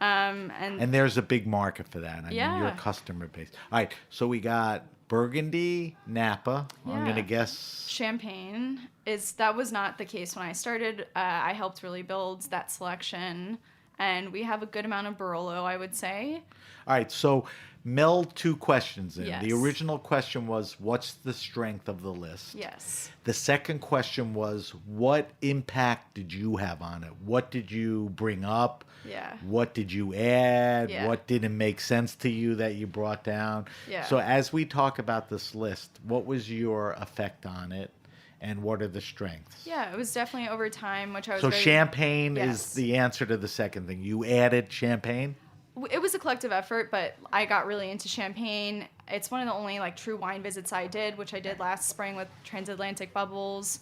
And there's a big market for that. I mean, Yeah. your customer base. All right. So we got Burgundy, Napa. I'm Yeah. going to guess. Champagne that was not the case when I started. I helped really build that selection, and we have a good amount of Barolo, I would say. All right. So meld two questions in. Yes. The original question was, what's the strength of the list? Yes. The second question was, what impact did you have on it? What did you bring up? Yeah. What did you add? Yeah. What didn't make sense to you that you brought down? Yeah. So as we talk about this list, what was your effect on it? And what are the strengths? Yeah, it was definitely over time, which I was So very... champagne Yes. is the answer to the second thing. You added champagne? It was a collective effort, but I got really into champagne. It's one of the only like true wine visits I did, which I did last spring with Transatlantic Bubbles.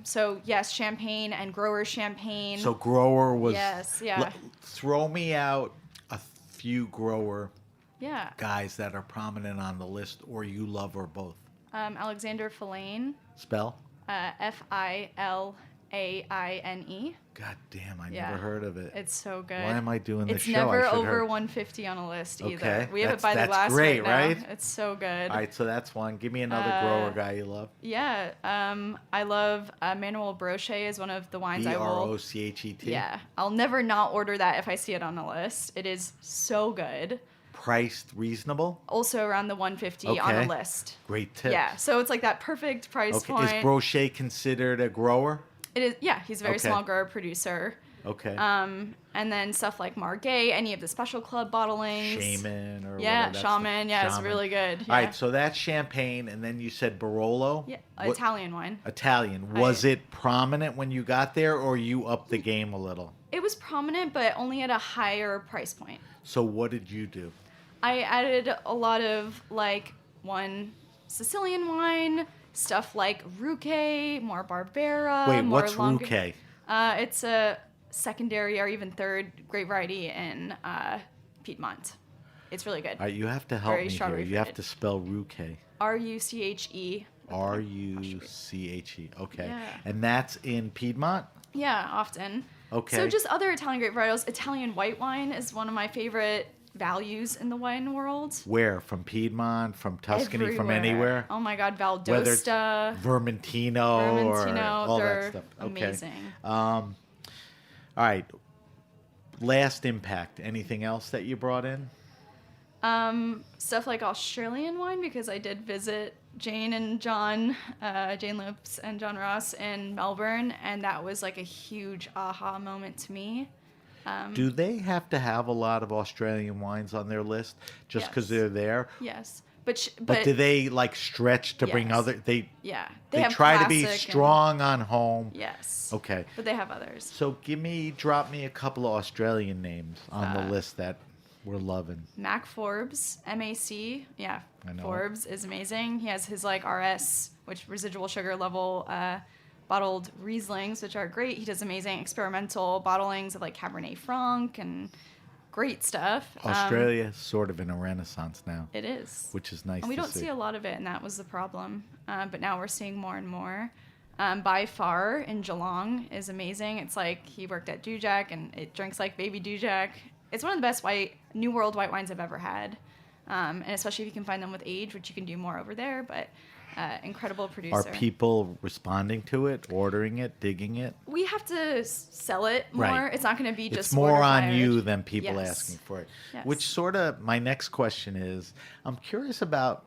So yes, champagne and grower champagne. So grower was... Yes, yeah. Throw me out a few grower Yeah. guys that are prominent on the list, or you love, or both. Alexander Filane, Spell? Filaine. God damn, I Yeah. never heard of it. It's so good. Why am I doing this It's show? never I should over heard. 150 on a list either. Okay, We have it that's- by the that's glass great, right now. right? It's so good. All right, so that's one. Give me another grower guy you love. Yeah, I love Manuel Brochet is one of the wines I will... Brochet. Yeah, I'll never not order that if I see it on the list. It is so good. Priced reasonable? Also around the 150 on Okay. a list. Great tip. Yeah, so it's like that perfect price Okay, point. is Brochet considered a grower? It is. Yeah, he's a very Okay. small grower producer. Okay. And then stuff like Margay, any of the special club bottlings. Shaman or Yeah, whatever. that's Shaman. the- Yeah, it's Shaman. really good. Yeah. All right, so that's champagne, and then you said Barolo? Yeah, What- Italian wine. Italian. Was it prominent when you got there, or you upped the game a little? It was prominent, but only at a higher price point. So what did you do? I added a lot of like one Sicilian wine, stuff like Ruque, more Barbera. Wait, more what's longer- Ruque? It's a secondary or even third grape variety in Piedmont. It's really good. All right, you have to help Very me here. strawberry You have fruited. to spell Ruque. Ruche. Ruche. Okay. Yeah. And that's in Piedmont? Yeah, often. Okay. So just other Italian grape varietals. Italian white wine is one of my favorite values in the wine world. Where? From Piedmont? From Tuscany? From Everywhere. anywhere? Oh my God, Whether it's Valdosta, Vermentino or Vermentino, all they're that stuff. Okay. amazing. All right. Last impact. Anything else that you brought in? Stuff like Australian wine because I did visit Jane and John, Jane Lopes and John Ross in Melbourne, and that was like a huge aha moment to me. Do they have to have a lot of Australian wines on their list just because Yes. they're there? Yes, but But do they like stretch to bring Yes. other? They yeah, they have try to be classic and- strong on home. yes. Okay. But they have others. So drop me a couple of Australian names on the list that we're loving. Mac Forbes, MAC, yeah, I know Forbes is amazing. He has his like RS, which residual sugar level bottled Rieslings, which are great. He does amazing experimental bottlings of like Cabernet Franc and great stuff. Australia is sort of in a renaissance now, It is. which is nice And we to don't see. see a lot of it, and that was the problem. But now we're seeing more and more. By far in Geelong is amazing. It's like he worked at Dujak, and it drinks like baby Dujak. It's one of the best New World white wines I've ever had, and especially if you can find them with age, which you can do more over there. But incredible producer. Are people responding to it, ordering it, digging it? We have to sell it more. Right. It's not going to be just It's more order on fired. you than people Yes. asking for it. Yes. Which sort of, my next question is, I'm curious about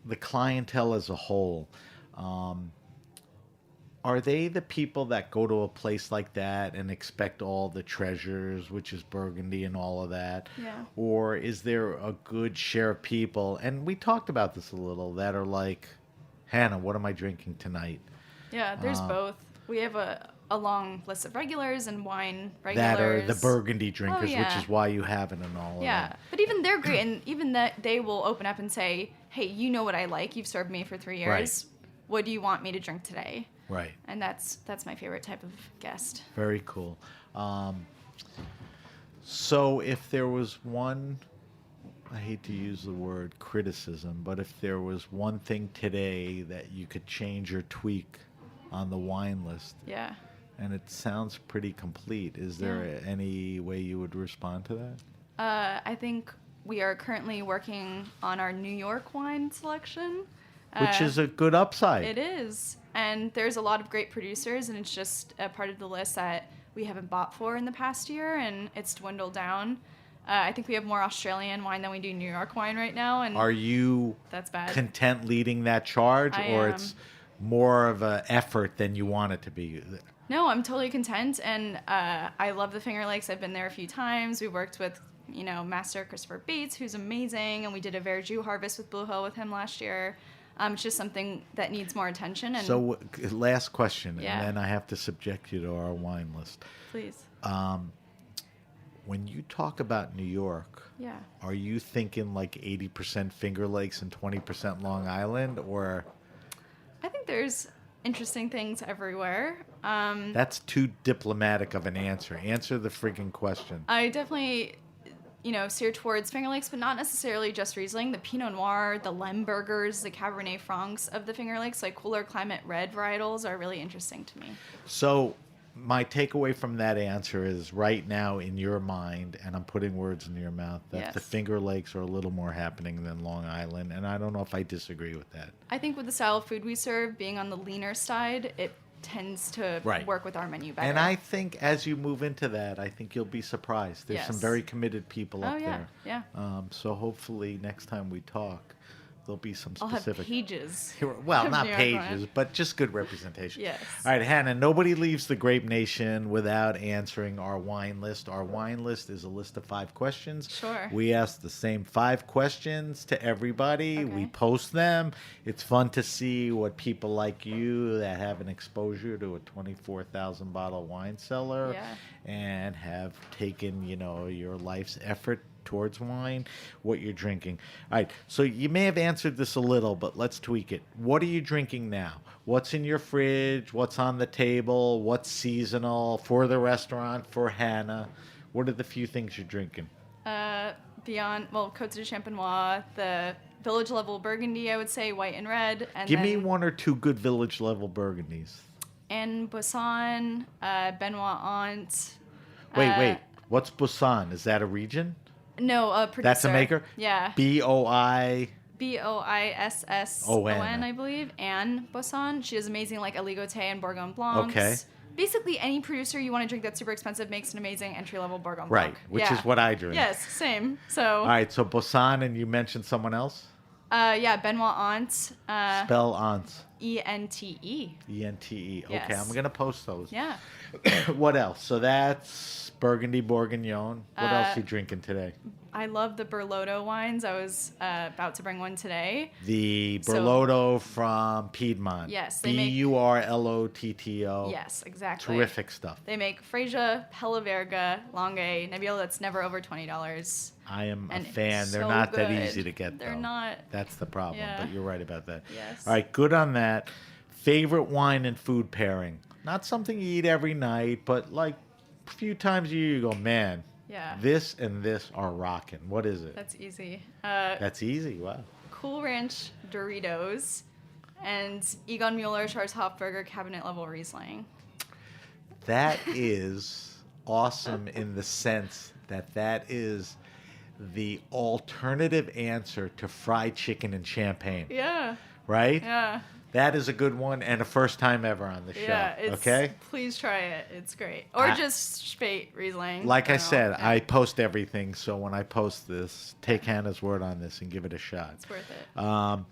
the clientele as a whole. Are they the people that go to a place like that and expect all the treasures, which is Burgundy and all of that? Yeah. Or is there a good share of people, and we talked about this a little, that are like, Hannah, what am I drinking tonight? Yeah, there's both. We have a long list of regulars and wine regulars. That are the Burgundy drinkers, yeah. which is why you have it and all of Yeah, that. but even they're great, and even that they will open up and say, "Hey, you know what I like. You've served me for 3 years. Right. What do you want me to drink today?" Right. And that's my favorite type of guest. Very cool. So if there was one, I hate to use the word criticism, but if there was one thing today that you could change or tweak on the wine list, Yeah. and it sounds pretty complete, is there any way you would respond to that? I think we are currently working on our New York wine selection. Which is a good upside. It is. And there's a lot of great producers, and it's just a part of the list that we haven't bought for in the past year, and it's dwindled down. I think we have more Australian wine than we do New York wine right now, and Are you that's bad. content leading that charge, I or am. it's more of an effort than you want it to be? No, I'm totally content, and I love the Finger Lakes. I've been there a few times. We worked with, Master Christopher Bates, who's amazing, and we did a Verjus harvest with Blue Hill with him last year. It's just something that needs more attention. And So, last question, Yeah. and then I have to subject you to our wine list. please, When you talk about New York, yeah. are you thinking like 80% Finger Lakes and 20% Long Island, or I think there's interesting things everywhere. that's too diplomatic of an answer? Answer the friggin' question. I definitely, steer towards Finger Lakes, but not necessarily just Riesling. The Pinot Noir, the Lembergers, the Cabernet Francs of the Finger Lakes, like cooler climate red varietals, are really interesting to me. So, my takeaway from that answer is right now in your mind, and I'm putting words in your mouth, that Yes. the Finger Lakes are a little more happening than Long Island, and I don't know if I disagree with that. I think with the style of food we serve, being on the leaner side, it tends to Right. work with our menu better. And I think as you move into that, I think you'll be surprised. There's some Yes. very committed people up yeah, there. yeah. So hopefully next time we talk, there'll be some I'll have specific. pages. Well, of not New York pages, wine. but just good representation. Yes. All right, Hannah, nobody leaves the Grape Nation without answering our wine list. Our wine list is a list of 5 questions. Sure. We ask the same 5 questions to everybody. Okay. We post them. It's fun to see what people like you that have an exposure to a 24,000 bottle wine cellar Yeah. and have taken, your life's effort towards wine, what you're drinking. All right, so you may have answered this a little, but let's tweak it. What are you drinking now? What's in your fridge? What's on the table? What's seasonal for the restaurant, for Hannah? What are the few things you're drinking? Beyond, Côte de Champenois, the village level Burgundy, I would say, white and red. And Give then me 1 or 2 good village level Burgundies. Anne Boisson, Benoit Ant. Wait. What's Busan? Is that a region? No, a producer. That's a maker? Yeah. B-O-I... Boisson, I believe. Anne Boisson. She has amazing Aligoté and Bourgogne Blancs. Okay. Basically, any producer you want to drink that's super expensive makes an amazing entry-level Bourgogne Right, Blanc. which Yeah. is what I drink. Yes, same. So, All right, so Busan, and you mentioned someone else? Benoit Ant, Spell Ants. E-N-T-E. E-N-T-E. Okay, Yes. I'm going to post those. Yeah. What else? So that's Burgundy Bourguignon. What else are you drinking today? I love the Berlotto wines. I was about to bring one today. The So- Berlotto from Piedmont. Yes, they make- Burlotto. Yes, exactly. Terrific stuff. They make Freja, Pella Verga, Longue, Nebbiolo that's never over $20. I am a And fan. They're so not that good. easy to get, They're though. not. That's the problem, Yeah. but you're right about that. Yes. All right, good on that. Favorite wine and food pairing? Not something you eat every night, but like a few times a year you go, man, Yeah. this and this are rocking. What is it? That's easy. That's easy. Wow. Cool Ranch Doritos and Egon Mueller Schwarzhofburger cabinet level Riesling. That is awesome in the sense that that is the alternative answer to fried chicken and champagne, Yeah. right? Yeah. That is a good one and a first time ever on the show. Yeah. It's, okay? Please try it. It's great. Or just Spate Riesling. Like I don't know. said, Yeah. I post everything, so when I post this, take Hannah's word on this and give it a shot. It's worth it.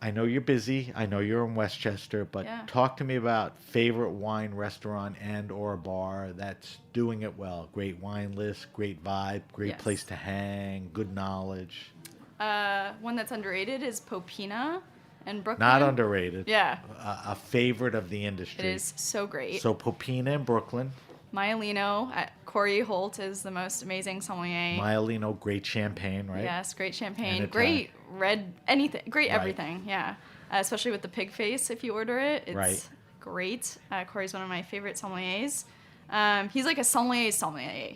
I know you're busy. I know you're in Westchester, but Yeah. talk to me about favorite wine restaurant and or bar that's doing it well. Great wine list, great vibe, great Yes. place to hang, good knowledge. One that's underrated is Popina in Brooklyn. Not underrated. Yeah. A favorite of the industry. It is so great. So Popina in Brooklyn. Maialino at Corey Holt is the most amazing sommelier. Maialino, great champagne, right? Yes, great champagne, And great red, anything, great Right. everything. Yeah, especially with the pig face. If you order it, it's Right. great. Corey's one of my favorite sommeliers. He's like a sommelier.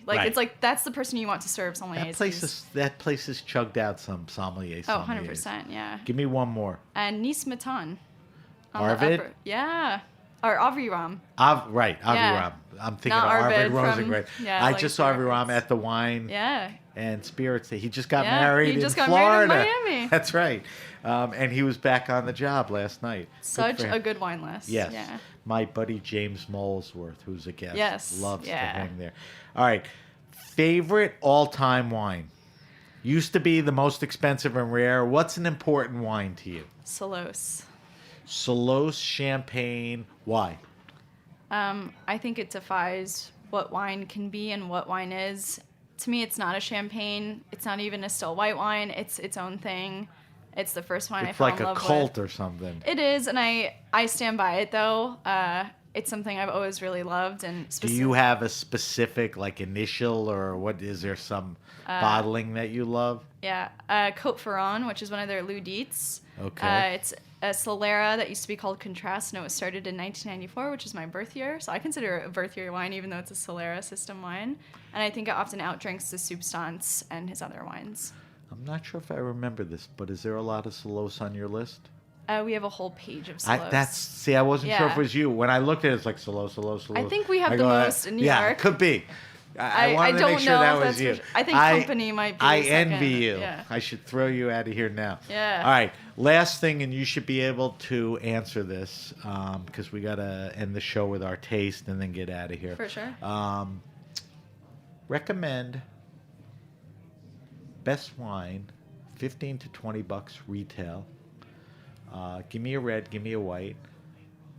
Like Right. it's like that's the person you want to serve sommeliers. That place has chugged out some sommeliers. Oh, 100%. Yeah. Give me one more. And Nice Matan. Arvid? Yeah. Or Aviram. Right, Aviram. Yeah. I'm thinking Not of Arvid Arvid from- Rosengren. yeah, I like just saw Aviram reference. at the wine Yeah. and spirits. He just got Yeah, married he just in got married in Florida. Miami. That's right. And he was back on the job last night. Such for him. a good wine list. Yes. Yeah. My buddy James Molesworth, who's a guest, Yes, loves to yeah. hang there. All right. Favorite all-time wine? Used to be the most expensive and rare. What's an important wine to you? Salos. Salos Champagne. Why? I think it defies what wine can be and what wine is. To me, it's not a champagne. It's not even a still white wine. It's its own thing. It's the first wine I It's fell like in a love cult with. or something. It is, and I stand by it though. It's something I've always really loved. And Do you have a specific like initial or what? Is there some bottling that you love? Yeah, Cote Ferrand, which is one of their Ludites. Okay. It's a Solera that used to be called Contrast, and it was started in 1994, which is my birth year. So I consider it a birth year wine, even though it's a Solera system wine. And I think it often outdrinks the Substance and his other wines. I'm not sure if I remember this, but is there a lot of Salos on your list? We have a whole page of Solos. I wasn't sure if it Yeah. was you. When I looked at it, it's like Salos. I think we have the go, most in New yeah, York. could be. I wanted to don't make sure know that if was that's you. for sure. I think company might be I second. envy you. Yeah. I should throw you out of here now. Yeah. All right. Last thing, and you should be able to answer this because we got to end the show with our taste and then get out of here. For sure. Recommend best wine, $15 to $20 retail. Give me a red, give me a white.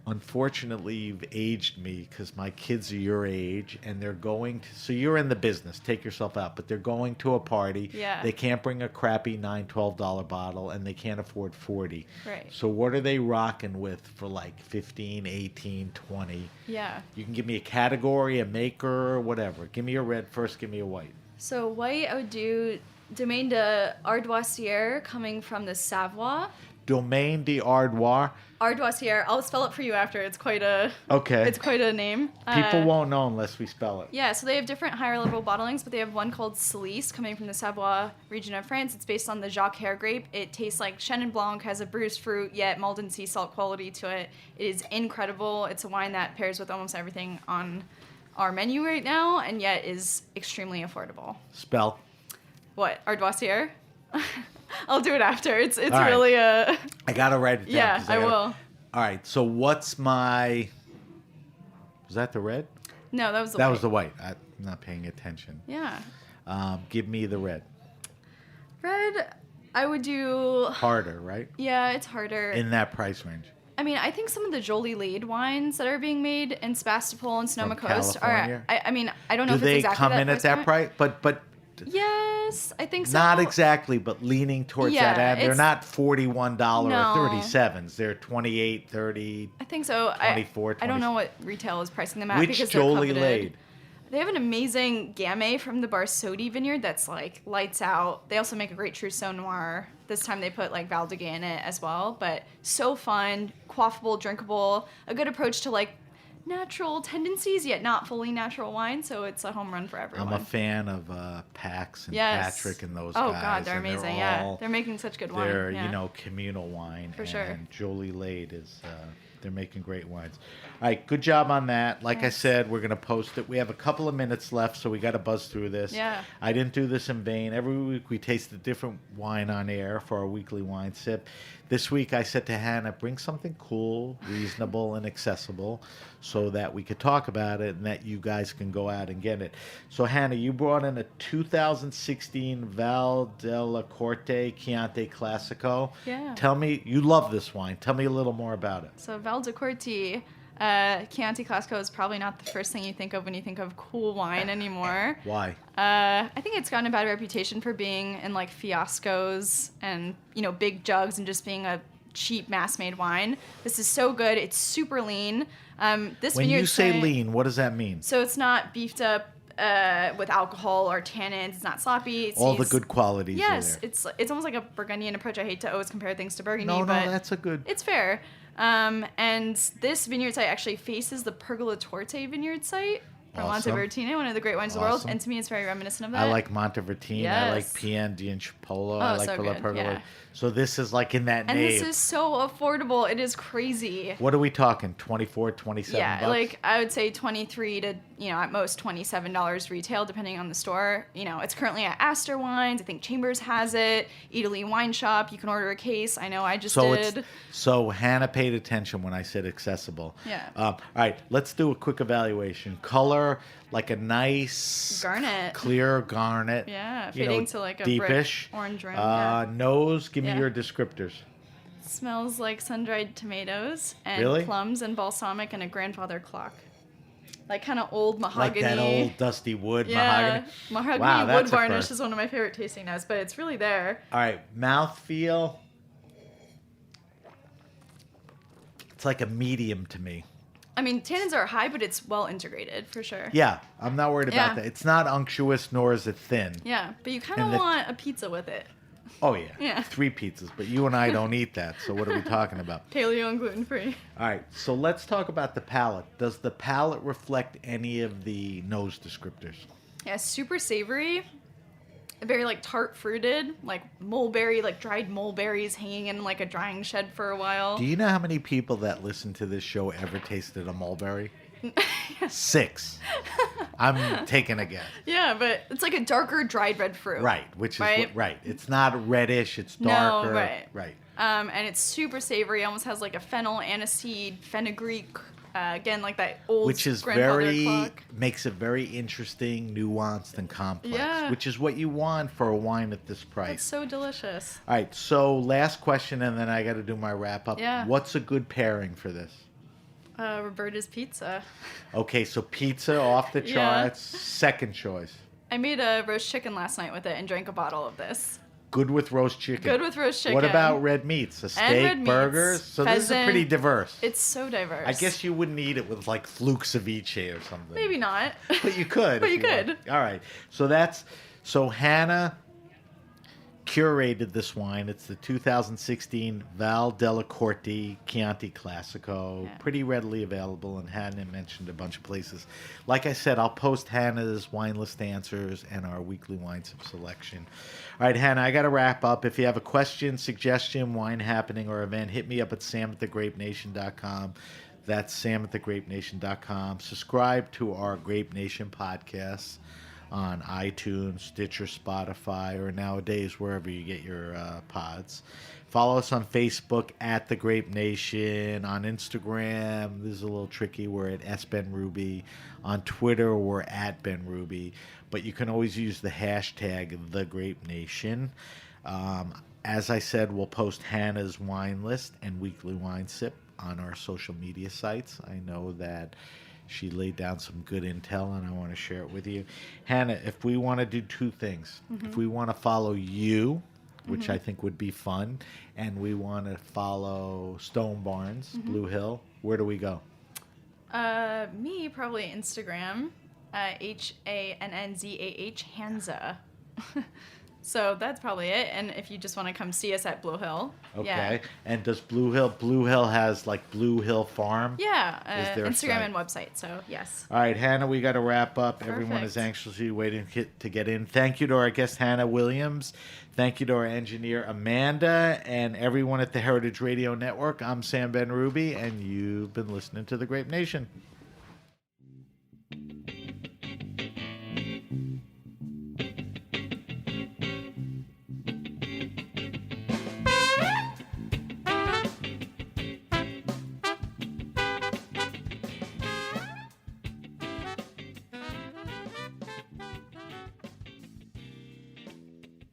Unfortunately, you've aged me because my kids are your age and they're going to. So you're in the business. Take yourself out. But they're going to a party. Yeah. They can't bring a crappy $9, $12 bottle and they can't afford 40. Right. So what are they rocking with for like 15, 18, 20? Yeah. You can give me a category, a maker, whatever. Give me a red first, give me a white. So white, I would do Domaine de Ardoisière, coming from the Savoie. Domaine d'Ardois. Ardoisière. I'll spell it for you after. It's quite a Okay. It's quite a name. People won't know unless we spell it. Yeah, so they have different higher level bottlings, but they have one called Celice coming from the Savoie region of France. It's based on the Jacques Hare grape. It tastes like Chenin Blanc, has a bruised fruit, yet Malden sea salt quality to it. It is incredible. It's a wine that pairs with almost everything on our menu right now, and yet is extremely affordable. Spell. What, Ardoisière? I'll do it after. It's right. really a... I gotta write it down. Yeah, 'cause I gotta- will. All right. So what's my? Was that the red? No, that was the That white. was the white. I'm not paying attention. Yeah. Give me the red. Red, I would do... Harder, right? Yeah, it's harder. In that price range. I mean, I think some of the Jolie Lade wines that are being made in Sebastopol and Sonoma From Coast California? are... I mean, I don't know Do if it's they exactly come in at that point. price? But Yes, I think so. not exactly. But leaning towards Yeah, that end. They're it's- not $41 No. or 37s. They're 28, 30. I think so. 24, I don't know what retail is pricing them at Which because they're Jolie coveted. Lade? They have an amazing Gamay from the Barsodi vineyard that's like lights out. They also make a great Trousseau Noir. This time they put like Val d'Agay in it as well. But so fun, quaffable, drinkable, a good approach to like natural tendencies, yet not fully natural wine. So it's a home run for everyone. I'm a fan of Pax and Yes. Patrick and those Oh guys. God, they're and amazing. all- They're making such good wine. They're, Yeah. communal wine. For and sure. Jolie Lade is, they're making great wines. All right, good job on that. Like I said, we're going to post it. We have a couple of minutes left, so we got to buzz through this. Yeah. I didn't do this in vain. Every week we taste a different wine on air for our weekly wine sip. This week I said to Hannah, bring something cool, reasonable, and accessible so that we could talk about it and that you guys can go out and get it. So Hannah, you brought in a 2016 Val della Corte Chianti Classico. Yeah. Tell me, you love this wine. Tell me a little more about it. So Val di Corti, Chianti Classico is probably not the first thing you think of when you think of cool wine anymore. Why? I think it's gotten a bad reputation for being in like fiascos and big jugs and just being a cheap mass-made wine. This is so good. It's super lean. This When you vineyard's say saying- lean, what does that mean? so it's not beefed up with alcohol or tannins. It's not sloppy. It's All the used- good qualities Yes, are there. it's almost like a Burgundian approach. I hate to always compare things to Burgundy, No, but that's a good... it's fair. And this vineyard site actually faces the Pergola Torte vineyard site from Awesome. Montevertine, one of the great wines of the world. Awesome. And to me, it's very reminiscent of that. I like Montevertine. I like Yes. Pien di Cipolla. I Oh, like so Villa good, Pergola. yeah. So this is like in that and name. this is so affordable. It is crazy. What are we talking? 24, 27 Yeah, bucks? like I would say 23 to at most $27 retail, depending on the store. It's currently at Astor Wines. I think Chambers has it. Italy Wine Shop. You can order a case. I know I just did. So Hannah paid attention when I said accessible. Yeah. All right, let's do a quick evaluation. Color, color, like a nice garnet, clear garnet. Yeah, you fading know, to like a deepish. brick orange rim. Yeah. Nose, give me Yeah. your descriptors. Smells like sun-dried tomatoes and Really? plums and balsamic and a grandfather clock. Like kind of old mahogany. Like that old dusty wood yeah, mahogany. Mahogany Wow, wood that's a varnish first. is one of my favorite tasting notes, but it's really there. All right, mouthfeel. It's like a medium to me. I mean, tannins are high, but it's well integrated for sure. Yeah, I'm not worried about Yeah. that. It's not unctuous, nor is it thin. Yeah, but you kind And of the- want a pizza with it. Oh, yeah. Yeah. 3 pizzas, but you and I don't eat that, so what are we talking about? Paleo and gluten-free. All right, so let's talk about the palate. Does the palate reflect any of the nose descriptors? Yeah, super savory. Very like tart fruited, like mulberry, like dried mulberries hanging in like a drying shed for a while. Do you know how many people that listen to this show ever tasted a mulberry? 6. I'm taking a guess. Yeah, but it's like a darker dried red fruit. Right, which is Right? right. It's not reddish, it's No, darker. right. Right. And it's super savory. Almost has like a fennel, aniseed, fenugreek. Again, like that old Which is grandfather very clock. makes it very interesting, nuanced, and complex. Yeah. Which is what you want for a wine at this It's price. so delicious. All right, so last question, and then I got to do my wrap up. Yeah. What's a good pairing for this? Roberta's pizza. Okay, so pizza off the Yeah. charts. Second choice. I made a roast chicken last night with it and drank a bottle of this. Good with roast chicken. Good with roast chicken. What about red meats? A steak, red meats, burgers? So this is pheasant. pretty diverse. It's so diverse. I guess you wouldn't eat it with like fluke ceviche or something. Maybe not. But you could. But if you want. could. All right. So Hannah curated this wine. It's the 2016 Val della Corte Chianti Classico. Yeah. Pretty readily available, and Hannah mentioned a bunch of places. Like I said, I'll post Hannah's wine list answers and our weekly wine selection. All right, Hannah, I got to wrap up. If you have a question, suggestion, wine happening, or event, hit me up at samatthegrapenation.com. That's samatthegrapenation.com. Subscribe to our Grape Nation podcasts on iTunes, Stitcher, Spotify, or nowadays wherever you get your pods. Follow us on Facebook at The Grape Nation. On Instagram, this is a little tricky. We're at SBenRuby. On Twitter, we're at BenRuby. But you can always use the hashtag The Grape Nation. As I said, we'll post Hannah's wine list and weekly wine sip on our social media sites. I know that she laid down some good intel, and I want to share it with you. Hannah, if we want to do 2 things, if we want to follow you, which I think would be fun, and we want to follow Stone Barns, Blue Hill, where do we go? Me, probably Instagram. HANNZAH, Hanza. So that's probably it. And if you just want to come see us at Blue Hill. Okay. Yeah. And does Blue Hill has like Blue Hill Farm? Yeah. Is there a Instagram site? and website. So, yes. All right, Hannah, we got to wrap up. Everyone is Perfect. anxiously waiting to get in. Thank you to our guest, Hannah Williams. Thank you to our engineer, Amanda, and everyone at the Heritage Radio Network. I'm Sam Ben-Ruby, and you've been listening to The Grape Nation.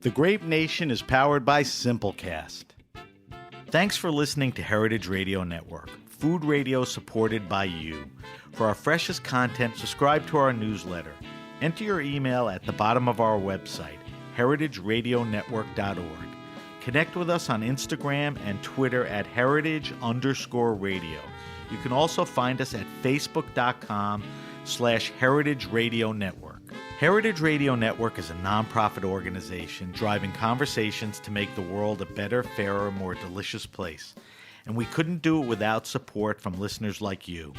The Grape Nation is powered by Simplecast. Thanks for listening to Heritage Radio Network, food radio supported by you. For our freshest content, subscribe to our newsletter. Enter your email at the bottom of our website, heritageradionetwork.org. Connect with us on Instagram and Twitter at heritage_radio. You can also find us at facebook.com/Heritage Radio Network. Heritage Radio Network is a nonprofit organization driving conversations to make the world a better, fairer, more delicious place. And we couldn't do it without support from listeners like you.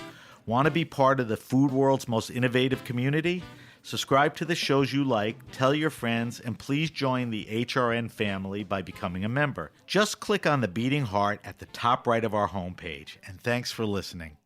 Want to be part of the food world's most innovative community? Subscribe to the shows you like, tell your friends, and please join the HRN family by becoming a member. Just click on the beating heart at the top right of our homepage. And thanks for listening.